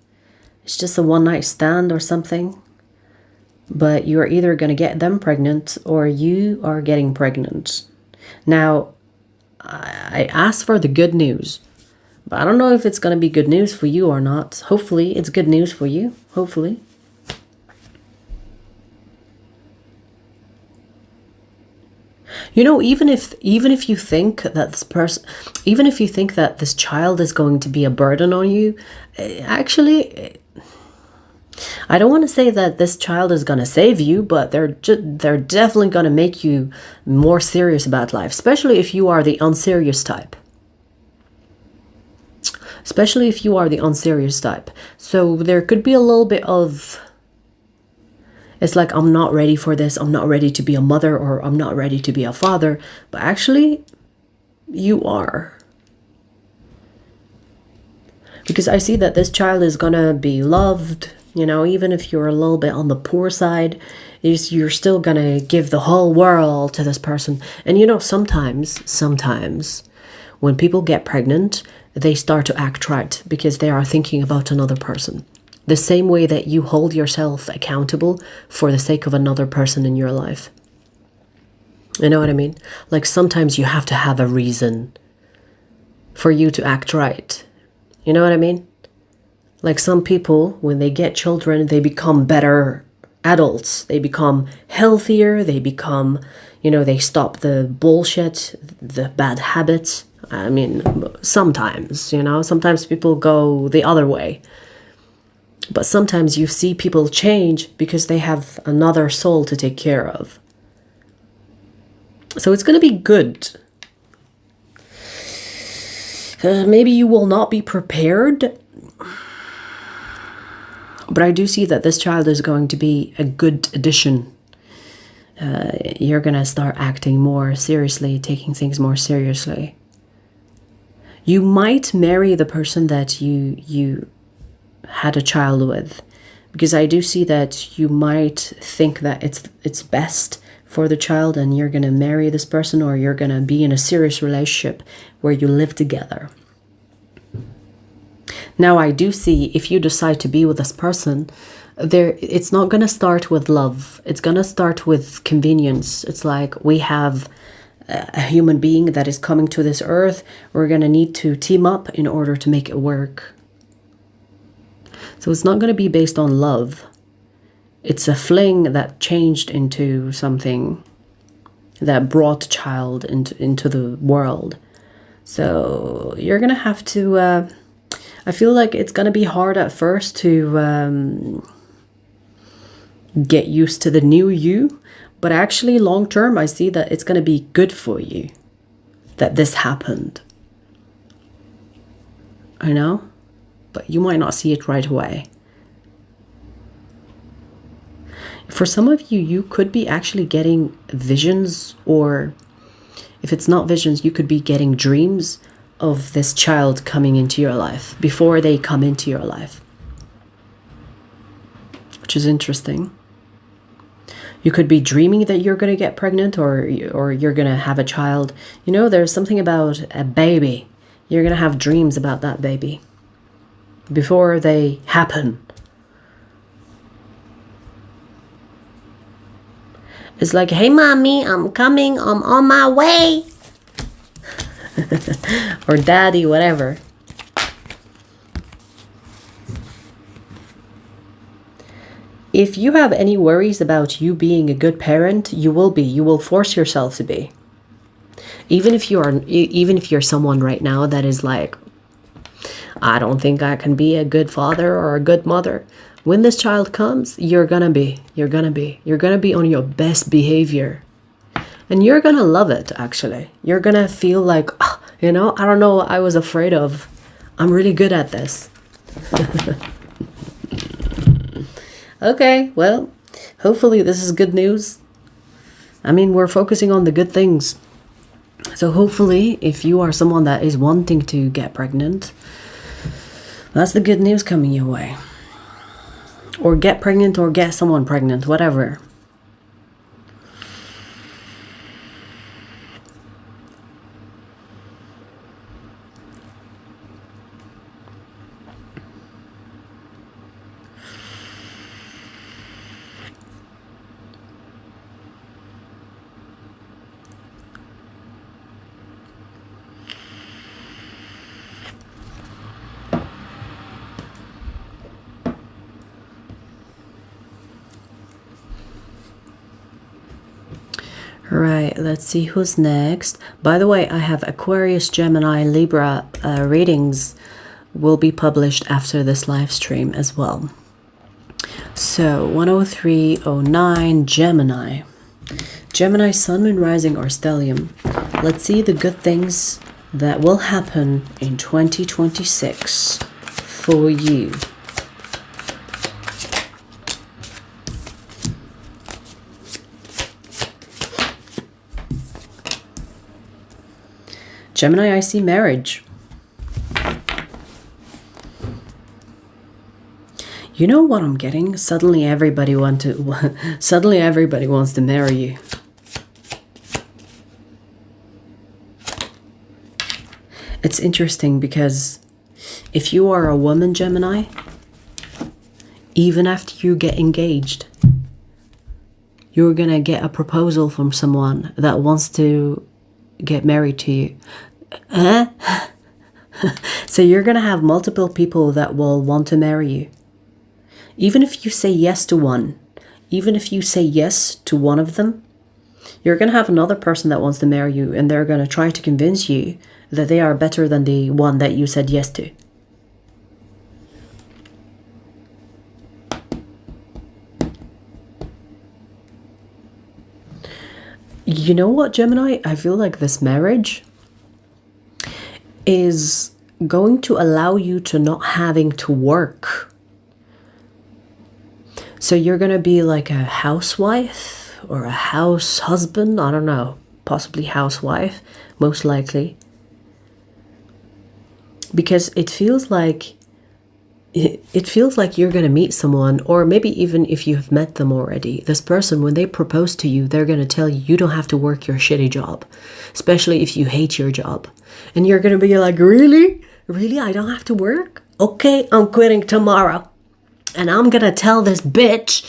It's just a one-night stand or something. But you're either going to get them pregnant or you are getting pregnant. Now, I asked for the good news. But I don't know if it's going to be good news for you or not. Hopefully, it's good news for you. Hopefully. You know, even if you think that this person, even if you think that this child is going to be a burden on you, actually, I don't want to say that this child is going to save you, but they're definitely going to make you more serious about life, especially if you are the unserious type. Especially if you are the unserious type. So there could be a little bit of, it's like, I'm not ready for this. I'm not ready to be a mother, or I'm not ready to be a father. But actually, you are. Because I see that this child is going to be loved. You know, even if you're a little bit on the poor side, you're still going to give the whole world to this person. And you know, sometimes, when people get pregnant, they start to act right because they are thinking about another person. The same way that you hold yourself accountable for the sake of another person in your life. You know what I mean? Like sometimes you have to have a reason for you to act right. You know what I mean? Like some people, when they get children, they become better adults. They become healthier. They become, you know, they stop the bullshit, the bad habits. I mean, sometimes, you know, sometimes people go the other way. But sometimes you see people change because they have another soul to take care of. So it's going to be good. Maybe you will not be prepared. But I do see that this child is going to be a good addition. You're going to start acting more seriously, taking things more seriously. You might marry the person that you had a child with, because I do see that you might think that it's best for the child and you're going to marry this person, or you're going to be in a serious relationship where you live together. Now, I do see if you decide to be with this person, it's not going to start with love. It's going to start with convenience. It's like, we have a human being that is coming to this earth. We're going to need to team up in order to make it work. So it's not going to be based on love. It's a fling that changed into something that brought the child into the world. So you're gonna have to, I feel like it's gonna be hard at first to get used to the new you, but actually long term I see that it's gonna be good for you that this happened. I know, but you might not see it right away. For some of you, you could be actually getting visions, or if it's not visions, you could be getting dreams of this child coming into your life before they come into your life, which is interesting. You could be dreaming that you're going to get pregnant, or you're going to have a child. You know, there's something about a baby. You're going to have dreams about that baby before they happen. It's like, hey, mommy, I'm coming. I'm on my way. Or daddy, whatever. If you have any worries about you being a good parent, you will be. You will force yourself to be. Even if you're someone right now that is like, I don't think I can be a good father or a good mother. When this child comes, you're gonna be on your best behavior. And you're gonna love it, actually. You're gonna feel like, oh, you know, I don't know what I was afraid of. I'm really good at this. Okay, well, hopefully this is good news. I mean, we're focusing on the good things. So hopefully, if you are someone that is wanting to get pregnant, that's the good news coming your way. Or get pregnant, or get someone pregnant, whatever. Right, let's see who's next. By the way, I have Aquarius, Gemini, Libra readings will be published after this live stream as well. So 10309 Gemini. Gemini, Sun, Moon, Rising, or Stellium. Let's see the good things that will happen in 2026 for you. Gemini, I see marriage. You know what I'm getting? Suddenly everybody wants to marry you. It's interesting because if you are a woman, Gemini, even after you get engaged, you're gonna get a proposal from someone that wants to get married to you. So you're gonna have multiple people that will want to marry you. Even if you say yes to one, even if you say yes to one of them, you're gonna have another person that wants to marry you, and they're gonna try to convince you that they are better than the one that you said yes to. You know what, Gemini? I feel like this marriage is going to allow you to not having to work. So you're going to be like a housewife or a house husband. I don't know. Possibly housewife, most likely. Because it feels like you're going to meet someone, or maybe even if you have met them already, this person, when they propose to you, they're going to tell you, you don't have to work your shitty job, especially if you hate your job. And you're going to be like, really? Really? I don't have to work? Okay, I'm quitting tomorrow. And I'm going to tell this bitch,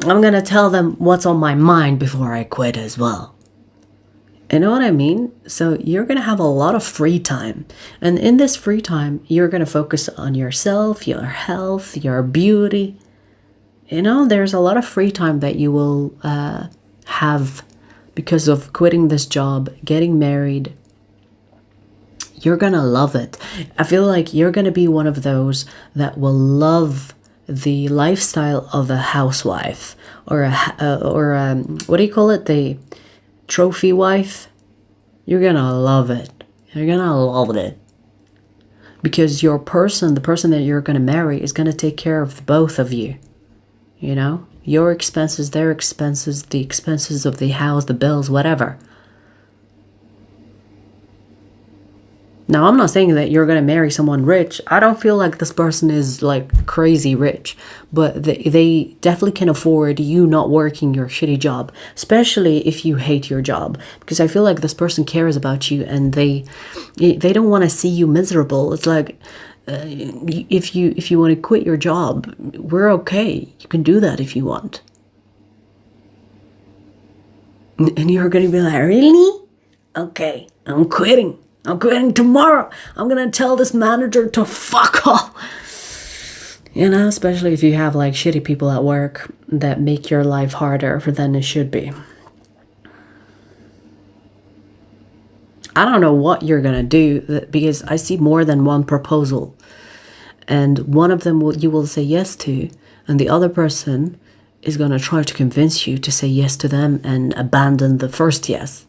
I'm going to tell them what's on my mind before I quit as well. You know what I mean? So you're going to have a lot of free time. And in this free time, you're going to focus on yourself, your health, your beauty. You know, there's a lot of free time that you will have because of quitting this job, getting married. You're gonna love it. I feel like you're gonna be one of those that will love the lifestyle of a housewife, or what do you call it? The trophy wife. You're gonna love it. You're gonna love it. Because the person that you're gonna marry is gonna take care of both of you. You know? Your expenses, their expenses, the expenses of the house, the bills, whatever. Now, I'm not saying that you're going to marry someone rich. I don't feel like this person is like crazy rich, but they definitely can afford you not working your shitty job, especially if you hate your job, because I feel like this person cares about you and they don't want to see you miserable. It's like, if you want to quit your job, we're okay. You can do that if you want. And you're going to be like, really? Okay, I'm quitting. I'm quitting tomorrow. I'm gonna tell this manager to fuck off. You know, especially if you have like shitty people at work that make your life harder than it should be. I don't know what you're gonna do, because I see more than one proposal. And one of them you will say yes to, and the other person is gonna try to convince you to say yes to them and abandon the first yes.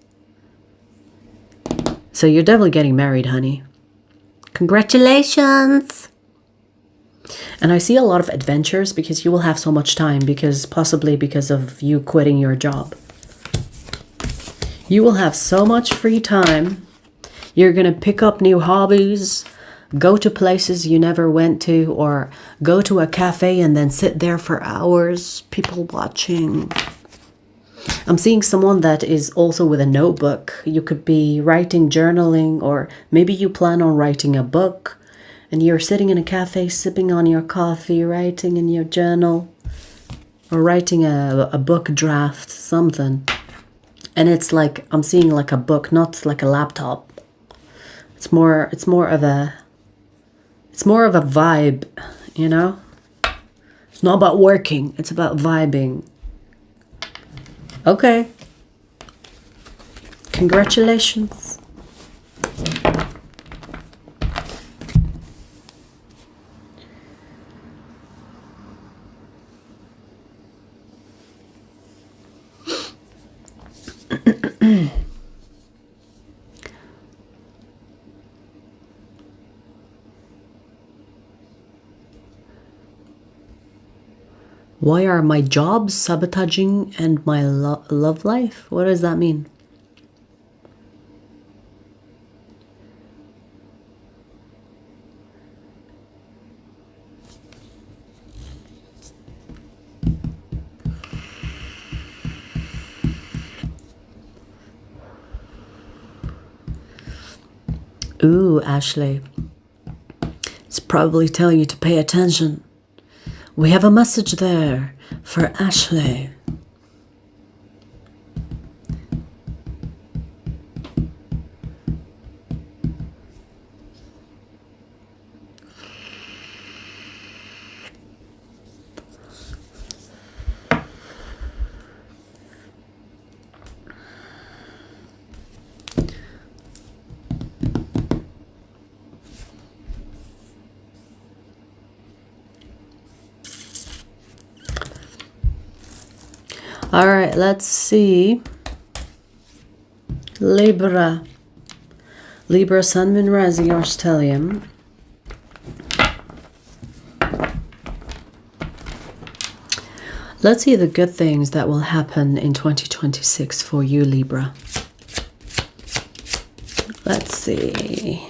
So you're definitely getting married, honey. Congratulations! And I see a lot of adventures, because you will have so much time, possibly because of you quitting your job. You will have so much free time. You're going to pick up new hobbies, go to places you never went to, or go to a cafe and then sit there for hours, people watching. I'm seeing someone that is also with a notebook. You could be writing, journaling, or maybe you plan on writing a book and you're sitting in a cafe, sipping on your coffee, writing in your journal, or writing a book draft, something. And it's like, I'm seeing like a book, not like a laptop. It's more of a vibe, you know? It's not about working, it's about vibing. Okay. Congratulations. Why are my jobs sabotaging and my love life? What does that mean? Ooh, Ashley. It's probably telling you to pay attention. We have a message there for Ashley. All right, let's see. Libra, Sun, Moon, Rising, or Stellium. Let's see the good things that will happen in 2026 for you, Libra. Let's see.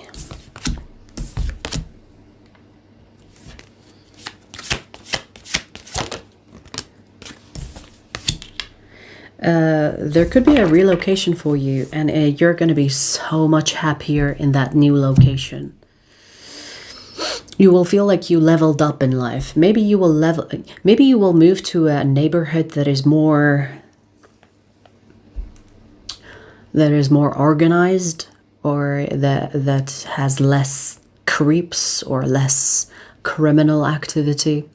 There could be a relocation for you, and you're going to be so much happier in that new location. You will feel like you leveled up in life. Maybe you will move to a neighborhood that is more organized, or that has less creeps or less criminal activity.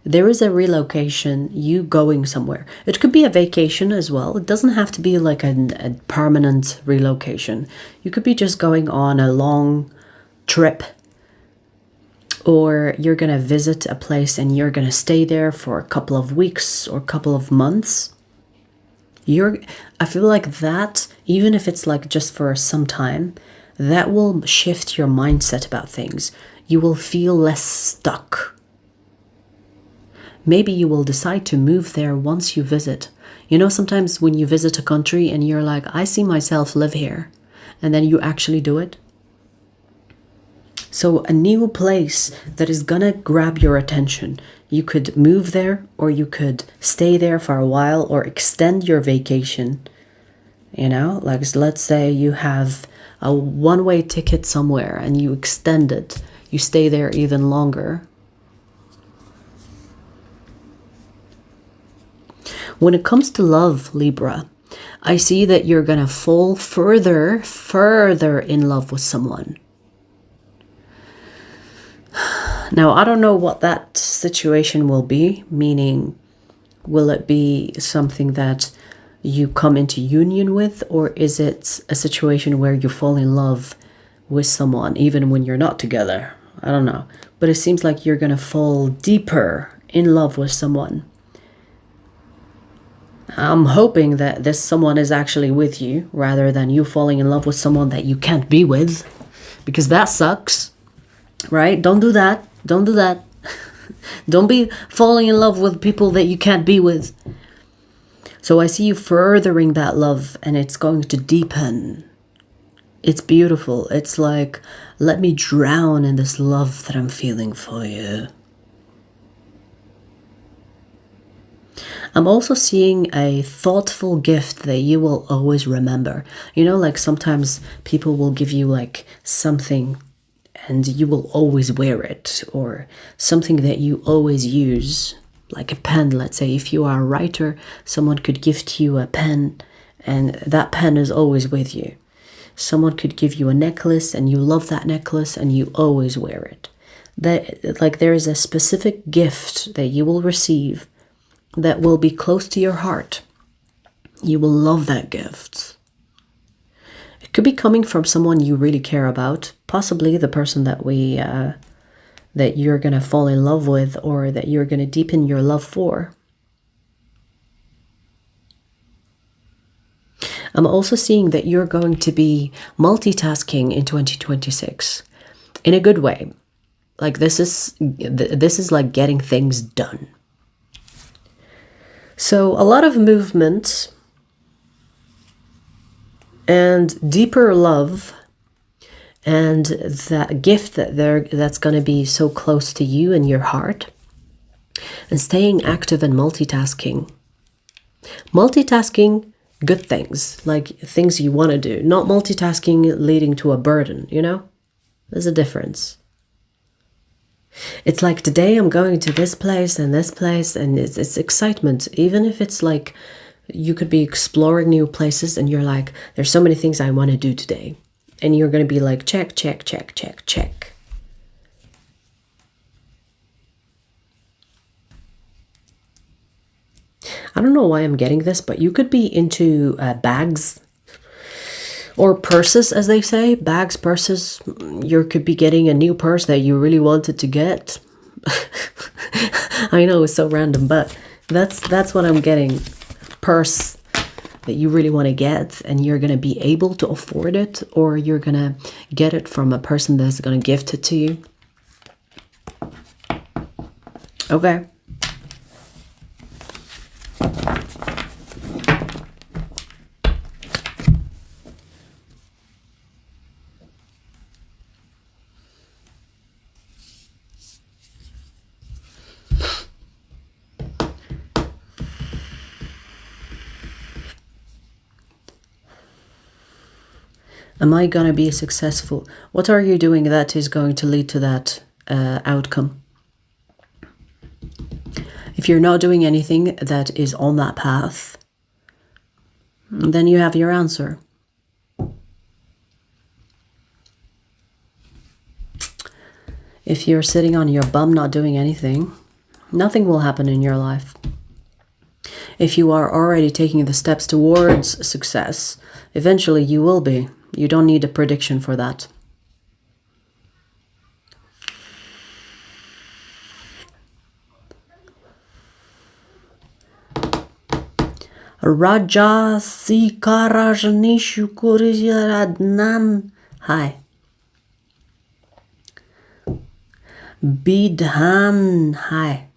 There is a relocation, you going somewhere. It could be a vacation as well. It doesn't have to be like a permanent relocation. You could be just going on a long trip, or you're going to visit a place and you're going to stay there for a couple of weeks or a couple of months. I feel like that, even if it's like just for some time, that will shift your mindset about things. You will feel less stuck. Maybe you will decide to move there once you visit. You know, sometimes when you visit a country and you're like, I see myself live here, and then you actually do it. So a new place that is gonna grab your attention. You could move there, or you could stay there for a while, or extend your vacation. You know, like let's say you have a one-way ticket somewhere and you extend it. You stay there even longer. When it comes to love, Libra, I see that you're going to fall further in love with someone. Now, I don't know what that situation will be, meaning, will it be something that you come into union with, or is it a situation where you fall in love with someone even when you're not together? I don't know. But it seems like you're going to fall deeper in love with someone. I'm hoping that this someone is actually with you rather than you falling in love with someone that you can't be with, because that sucks, right? Don't do that. Don't do that. Don't be falling in love with people that you can't be with. So I see you furthering that love, and it's going to deepen. It's beautiful. It's like, let me drown in this love that I'm feeling for you. I'm also seeing a thoughtful gift that you will always remember. You know, like sometimes people will give you like something and you will always wear it, or something that you always use, like a pen. Let's say if you are a writer, someone could gift you a pen and that pen is always with you. Someone could give you a necklace and you love that necklace and you always wear it. That, like, there is a specific gift that you will receive that will be close to your heart. You will love that gift. It could be coming from someone you really care about, possibly the person that that you're going to fall in love with, or that you're going to deepen your love for. I'm also seeing that you're going to be multitasking in 2026 in a good way. Like this is like getting things done. So a lot of movement and deeper love, and that gift that's going to be so close to you and your heart, and staying active and multitasking. Multitasking, good things, like things you want to do, not multitasking leading to a burden, you know? There's a difference. It's like, today I'm going to this place, and it's excitement. Even if it's like, you could be exploring new places and you're like, there's so many things I want to do today. And you're going to be like, check, check, check, check, check. I don't know why I'm getting this, but you could be into bags or purses, as they say. Bags, purses. You could be getting a new purse that you really wanted to get. I know it's so random, but that's what I'm getting. Purse that you really want to get, and you're going to be able to afford it, or you're going to get it from a person that's going to gift it to you. Okay. Am I going to be successful? What are you doing that is going to lead to that outcome? If you're not doing anything that is on that path, then you have your answer. If you're sitting on your bum not doing anything, Nothing will happen in your life. If you are already taking the steps towards success, eventually you will be. You don't need a prediction for that. Raja Sikarajanishu Kuriradnan. Hi. Bidhan. Hi.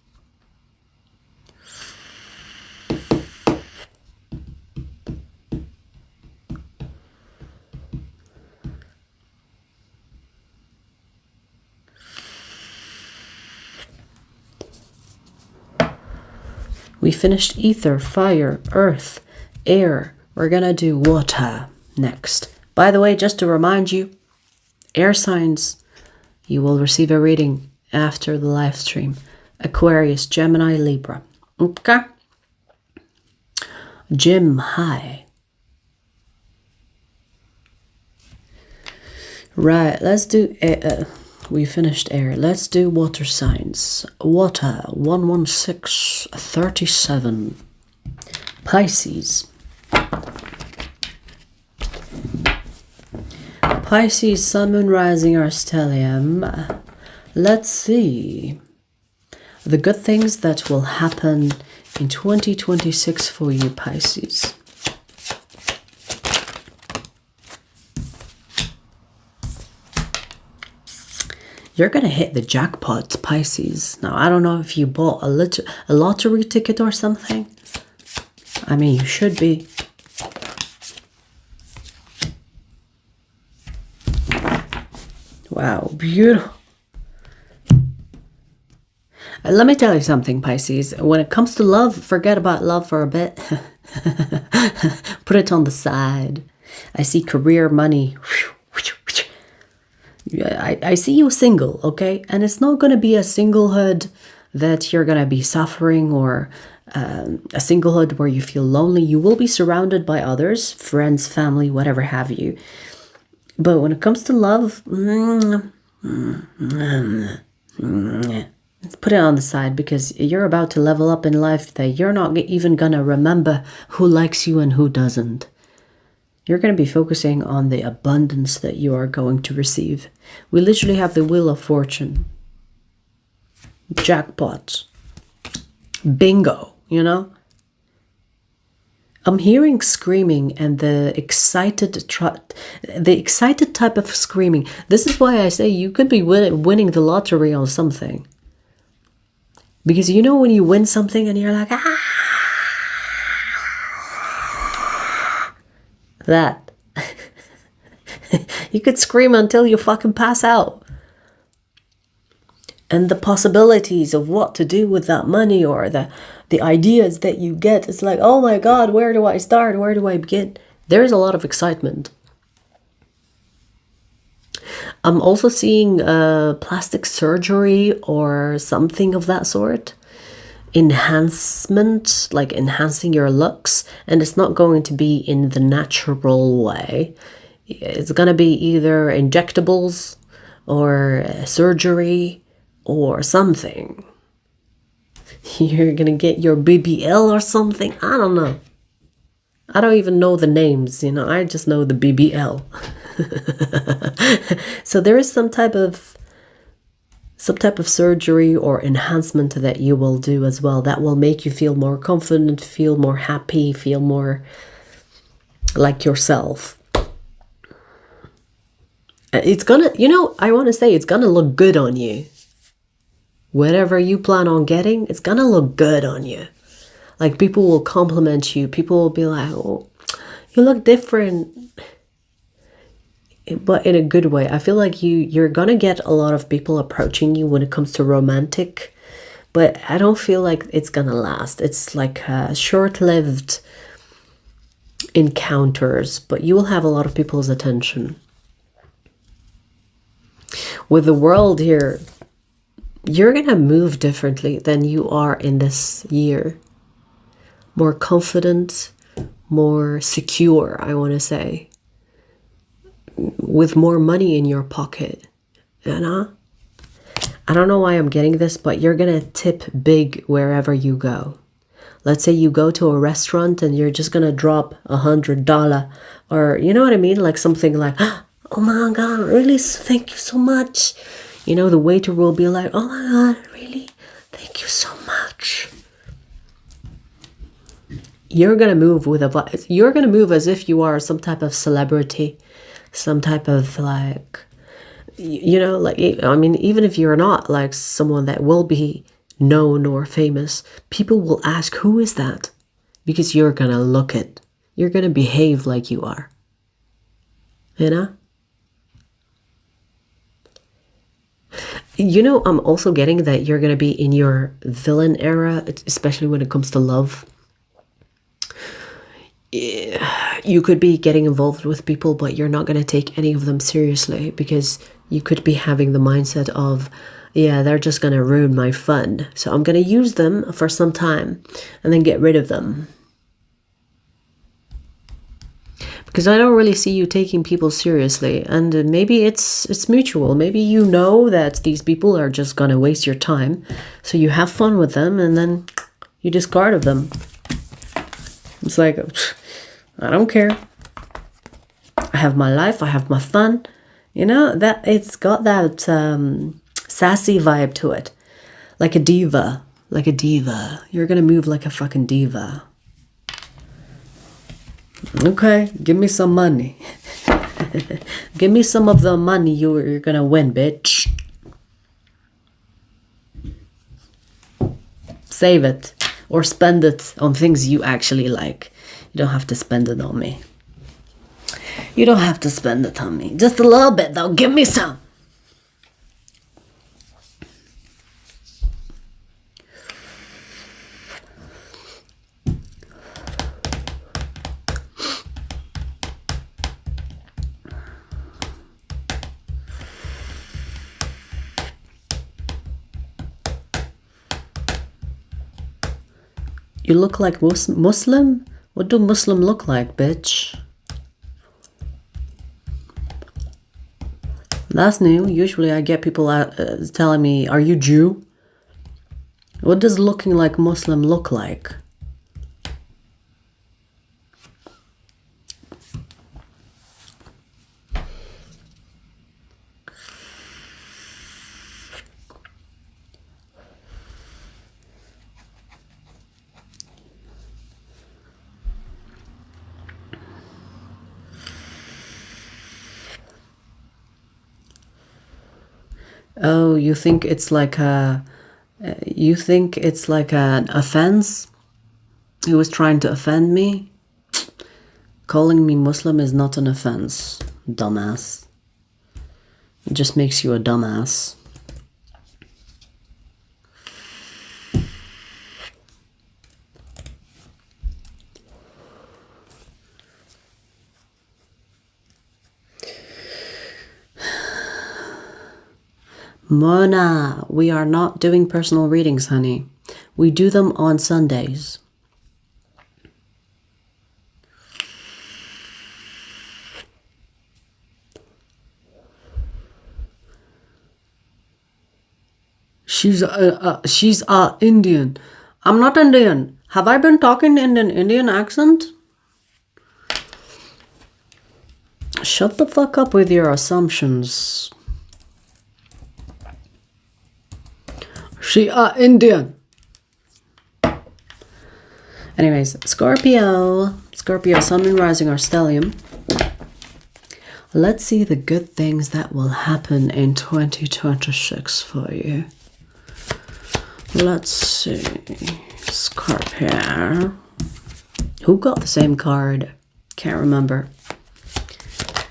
We finished ether, fire, earth, air. We're gonna do water next. By the way, just to remind you, air signs, you will receive a reading after the live stream. Aquarius, Gemini, Libra. Okay? Jim, hi. Right, let's do... we finished air. Let's do water signs. Water, 11637. Pisces. Pisces, Sun, Moon, Rising, or stellium. Let's see. The good things that will happen in 2026 for you, Pisces. You're going to hit the jackpot, Pisces. Now, I don't know if you bought a lottery ticket or something. I mean, you should be. Wow, beautiful. Let me tell you something, Pisces. When it comes to love, forget about love for a bit. Put it on the side. I see career, money. I see you single, okay? And it's not going to be a singlehood that you're going to be suffering, or a singlehood where you feel lonely. You will be surrounded by others, friends, family, whatever have you. But when it comes to love, let's put it on the side, because you're about to level up in life that you're not even going to remember who likes you and who doesn't. You're going to be focusing on the abundance that you are going to receive. We literally have the Wheel of Fortune. Jackpot. Bingo, you know? I'm hearing screaming and the excited type of screaming. This is why I say you could be winning the lottery on something. Because you know when you win something and you're like, ah! That. You could scream until you fucking pass out. And the possibilities of what to do with that money, or the ideas that you get, it's like, oh my God, where do I start? Where do I begin? There is a lot of excitement. I'm also seeing plastic surgery or something of that sort. Enhancement, like enhancing your looks, and it's not going to be in the natural way. It's going to be either injectables or surgery or something. You're going to get your BBL or something. I don't know. I don't even know the names, you know. I just know the BBL. So there is some type of surgery or enhancement that you will do as well that will make you feel more confident, feel more happy, feel more like yourself. It's gonna, you know, I want to say it's gonna look good on you. Whatever you plan on getting, it's gonna look good on you. Like, people will compliment you. People will be like, oh, you look different. But in a good way. I feel like you're gonna get a lot of people approaching you when it comes to romantic, but I don't feel like it's gonna last. It's like short-lived encounters, but you will have a lot of people's attention. With the world here, you're gonna move differently than you are in this year. More confident, more secure, I want to say. With more money in your pocket, you know? I don't know why I'm getting this, but you're gonna tip big wherever you go. Let's say you go to a restaurant and you're just gonna drop $100, or you know what I mean? Like something like, oh my God, really? Thank you so much. You know, the waiter will be like, oh my God, really? Thank you so much. You're gonna move with a, you're gonna move as if you are some type of celebrity, some type of like, you know, like, I mean, even if you're not like someone that will be known or famous, people will ask, who is that? Because you're gonna look it. You're gonna behave like you are. You know? You know, I'm also getting that you're gonna be in your villain era, especially when it comes to love. You could be getting involved with people, but you're not gonna take any of them seriously because you could be having the mindset of, yeah, they're just gonna ruin my fun. So I'm gonna use them for some time and then get rid of them. Because I don't really see you taking people seriously. And maybe it's mutual. Maybe you know that these people are just gonna waste your time. So you have fun with them and then you discard of them. It's like, I don't care. I have my life, I have my fun. You know, that it's got that sassy vibe to it. Like a diva. Like a diva. You're gonna move like a fucking diva. Okay, give me some money. Give me some of the money you're gonna win, bitch. Save it. Or spend it on things you actually like. You don't have to spend it on me. You don't have to spend it on me. Just a little bit though. Give me some. You look like Muslim? What do Muslim look like, bitch? That's new. Usually I get people telling me, are you Jew? What does looking like Muslim look like? Oh, you think it's like an offense? He was trying to offend me? Calling me Muslim is not an offense, dumbass. It just makes you a dumbass. Mona, we are not doing personal readings, honey. We do them on Sundays. She's Indian. I'm not Indian. Have I been talking in an Indian accent? Shut the fuck up with your assumptions. She Indian. Anyways, Scorpio, Sun, Moon, Rising, or Stellium. Let's see the good things that will happen in 2026 for you. Let's see, Scorpio. Who got the same card? Can't remember.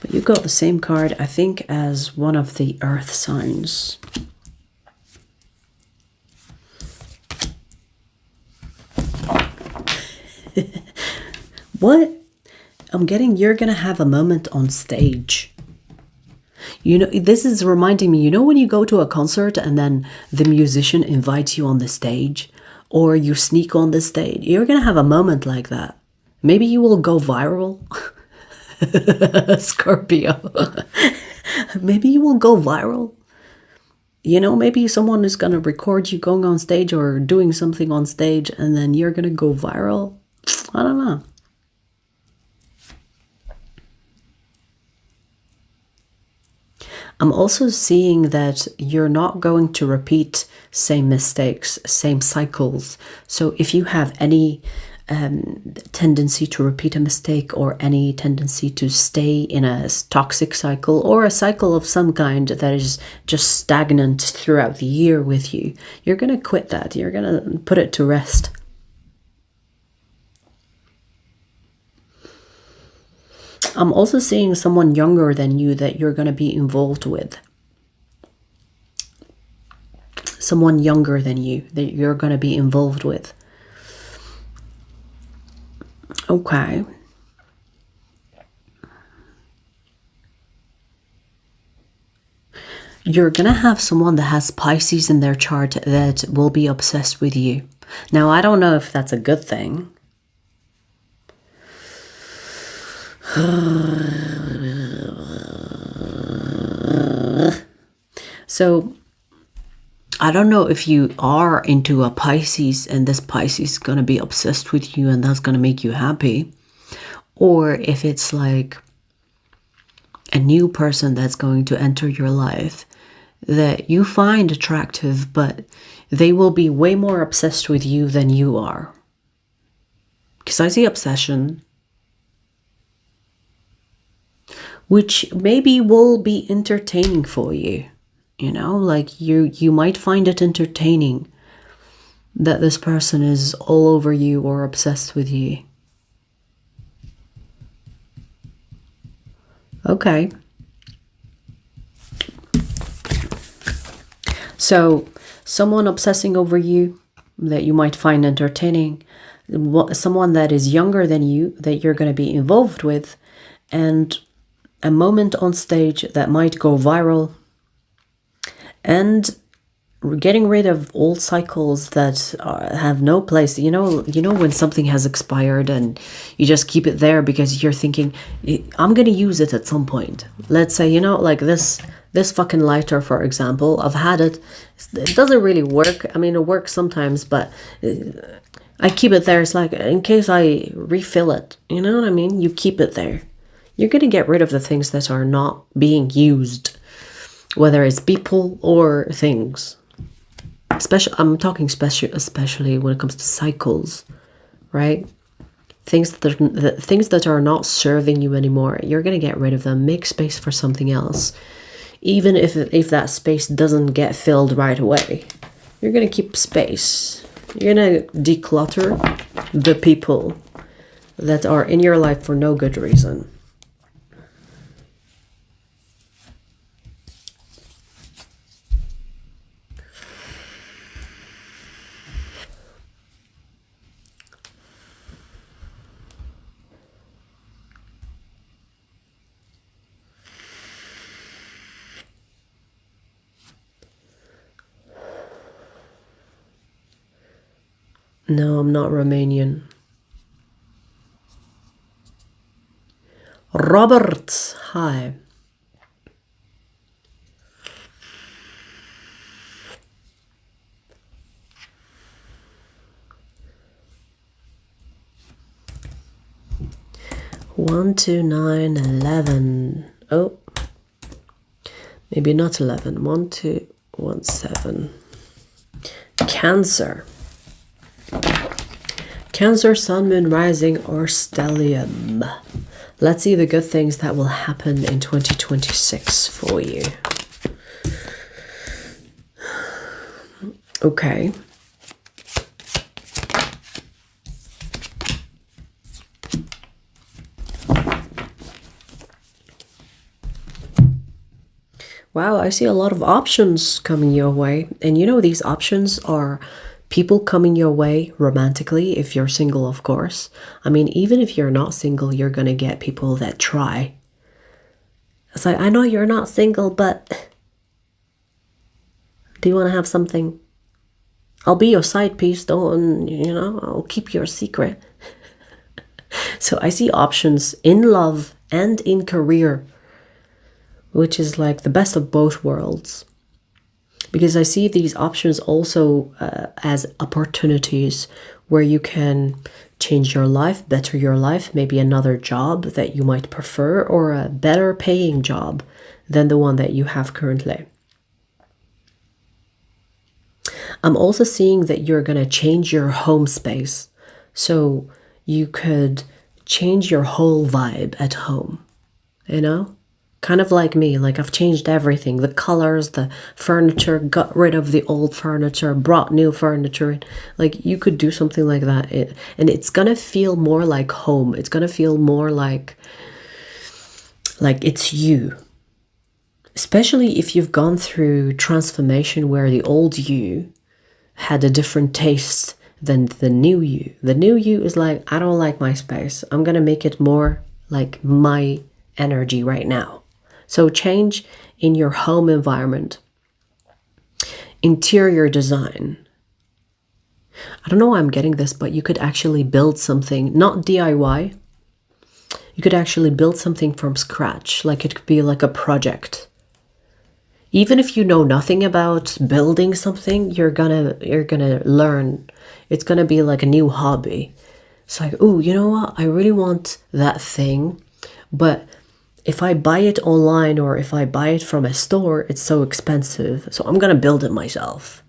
But you got the same card, I think, as one of the earth signs. What? I'm getting you're gonna have a moment on stage. You know, this is reminding me, you know when you go to a concert and then the musician invites you on the stage, or you sneak on the stage? You're gonna have a moment like that. Maybe you will go viral. Scorpio. Maybe you will go viral. you know, maybe someone is going to record you going on stage or doing something on stage, and then you're going to go viral. I don't know. I'm also seeing that you're not going to repeat same mistakes, same cycles. So if you have any tendency to repeat a mistake, or any tendency to stay in a toxic cycle, or a cycle of some kind that is just stagnant throughout the year with you, you're going to quit that. You're going to put it to rest. I'm also seeing someone younger than you that you're going to be involved with. Someone younger than you that you're going to be involved with. Okay. You're going to have someone that has Pisces in their chart that will be obsessed with you. Now, I don't know if that's a good thing. So, I don't know if you are into a Pisces and this Pisces is going to be obsessed with you and that's going to make you happy. Or if it's like a new person that's going to enter your life that you find attractive, but they will be way more obsessed with you than you are. Because I see obsession, which maybe will be entertaining for you. You know, like you might find it entertaining that this person is all over you or obsessed with you. Okay. So, someone obsessing over you that you might find entertaining, someone that is younger than you that you're going to be involved with, and a moment on stage that might go viral, and getting rid of old cycles that have no place. You know when something has expired and you just keep it there because you're thinking, I'm going to use it at some point. Let's say, you know, like this fucking lighter, for example. I've had it. It doesn't really work. I mean, it works sometimes, but I keep it there. It's like in case I refill it. You know what I mean? You keep it there. You're going to get rid of the things that are not being used, whether it's people or things. I'm talking especially when it comes to cycles, right? Things that are not serving you anymore. You're going to get rid of them. Make space for something else. Even if that space doesn't get filled right away, you're going to keep space. You're going to declutter the people that are in your life for no good reason. No, I'm not Romanian. Robert, hi. One, 2, 9, 11. Oh, maybe not 11. 1, 2, 1, 7. Cancer. Cancer, Sun, Moon, Rising, or Stellium. Let's see the good things that will happen in 2026 for you. Okay. Wow, I see a lot of options coming your way. And you know, these options are people coming your way romantically, if you're single, of course. I mean, even if you're not single, you're going to get people that try. It's like, I know you're not single, but do you want to have something? I'll be your side piece, don't, you know, I'll keep your secret. So I see options in love and in career, which is like the best of both worlds. Because I see these options also as opportunities where you can change your life, better your life, maybe another job that you might prefer, or a better paying job than the one that you have currently. I'm also seeing that you're going to change your home space. So you could change your whole vibe at home, you know? Kind of like me, like I've changed everything, the colors, the furniture, got rid of the old furniture, brought new furniture in. Like you could do something like that. And it's gonna feel more like home. It's gonna feel more like it's you. Especially if you've gone through transformation where the old you had a different taste than the new you. The new you is like, I don't like my space. I'm gonna make it more like my energy right now. So change in your home environment. Interior design. I don't know why I'm getting this, but you could actually build something, not DIY. You could actually build something from scratch. Like it could be like a project. Even if you know nothing about building something, you're gonna learn. It's gonna be like a new hobby. It's like, oh, you know what? I really want that thing, but if I buy it online or if I buy it from a store, it's so expensive. So I'm going to build it myself.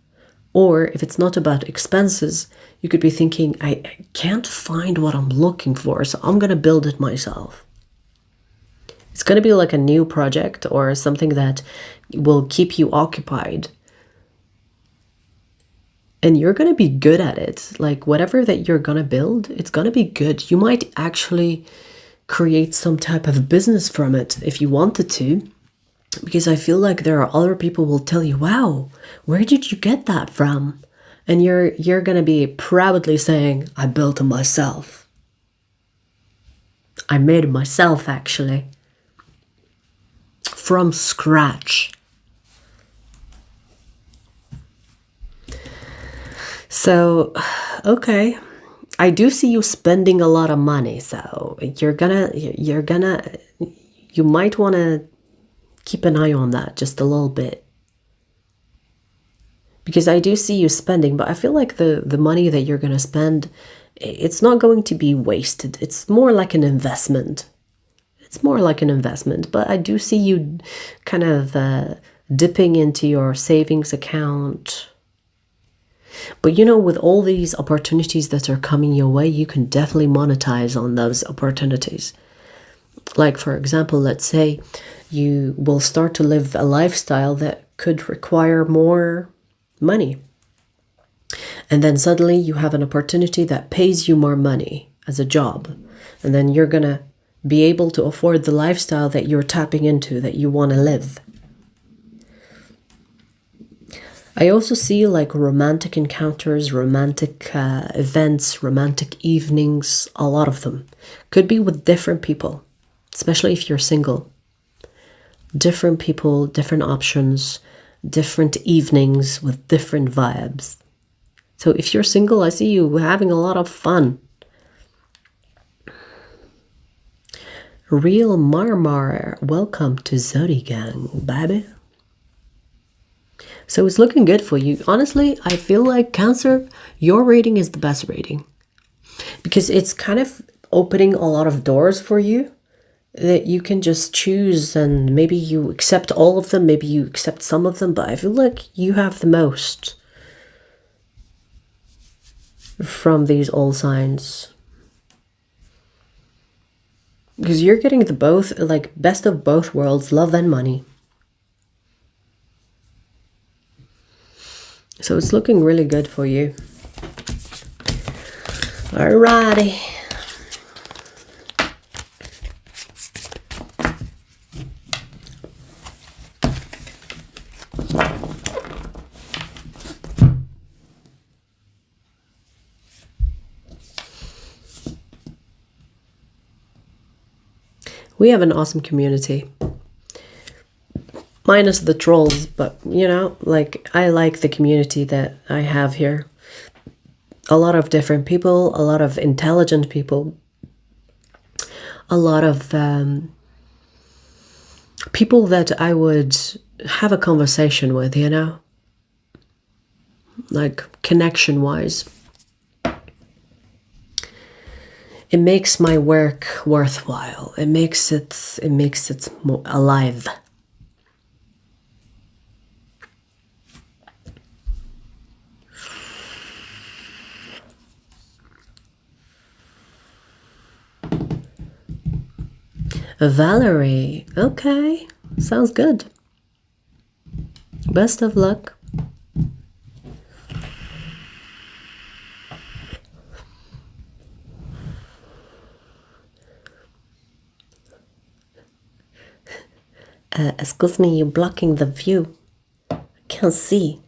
Or if it's not about expenses, you could be thinking, I can't find what I'm looking for, so I'm going to build it myself. It's going to be like a new project or something that will keep you occupied. And you're going to be good at it. Like whatever that you're going to build, it's going to be good. You might actually create some type of business from it if you wanted to, because I feel like there are other people who will tell you, wow, where did you get that from? And you're gonna be proudly saying, I built it myself. I made it myself, actually, from scratch. So, okay, I do see you spending a lot of money, so you might want to keep an eye on that just a little bit. Because I do see you spending, but I feel like the money that you're going to spend, it's not going to be wasted. It's more like an investment. It's more like an investment, but I do see you kind of dipping into your savings account. But you know, with all these opportunities that are coming your way, you can definitely monetize on those opportunities. Like, for example, let's say you will start to live a lifestyle that could require more money. And then suddenly you have an opportunity that pays you more money as a job. And then you're going to be able to afford the lifestyle that you're tapping into, that you want to live. I also see like romantic encounters, romantic events, romantic evenings, a lot of them. Could be with different people, especially if you're single. Different people, different options, different evenings with different vibes. So if you're single, I see you having a lot of fun. Real Marmar, welcome to Zodi Gang, baby. So it's looking good for you. Honestly, I feel like Cancer, your rating is the best rating. Because it's kind of opening a lot of doors for you that you can just choose, and maybe you accept all of them, maybe you accept some of them, but I feel like you have the most from these all signs. Because you're getting the both, like best of both worlds, love and money. So it's looking really good for you. Alrighty. We have an awesome community. Minus the trolls, but you know, like I like the community that I have here. A lot of different people, a lot of intelligent people, a lot of people that I would have a conversation with, you know? like connection wise. It makes my work worthwhile. It makes it more alive. Valerie, okay, sounds good. Best of luck. Excuse me, you're blocking the view. I can't see.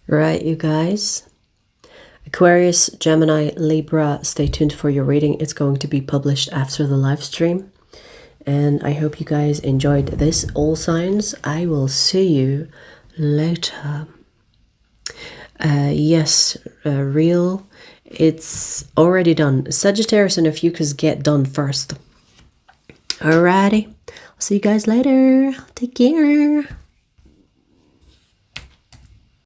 Right, you guys. Aquarius, Gemini, Libra, stay tuned for your reading. It's going to be published after the live stream. And I hope you guys enjoyed this, all signs. I will see you later. Yes, real. It's already done. Sagittarius and Ophiuchus get done first. Alrighty. I'll see you guys later. Take care.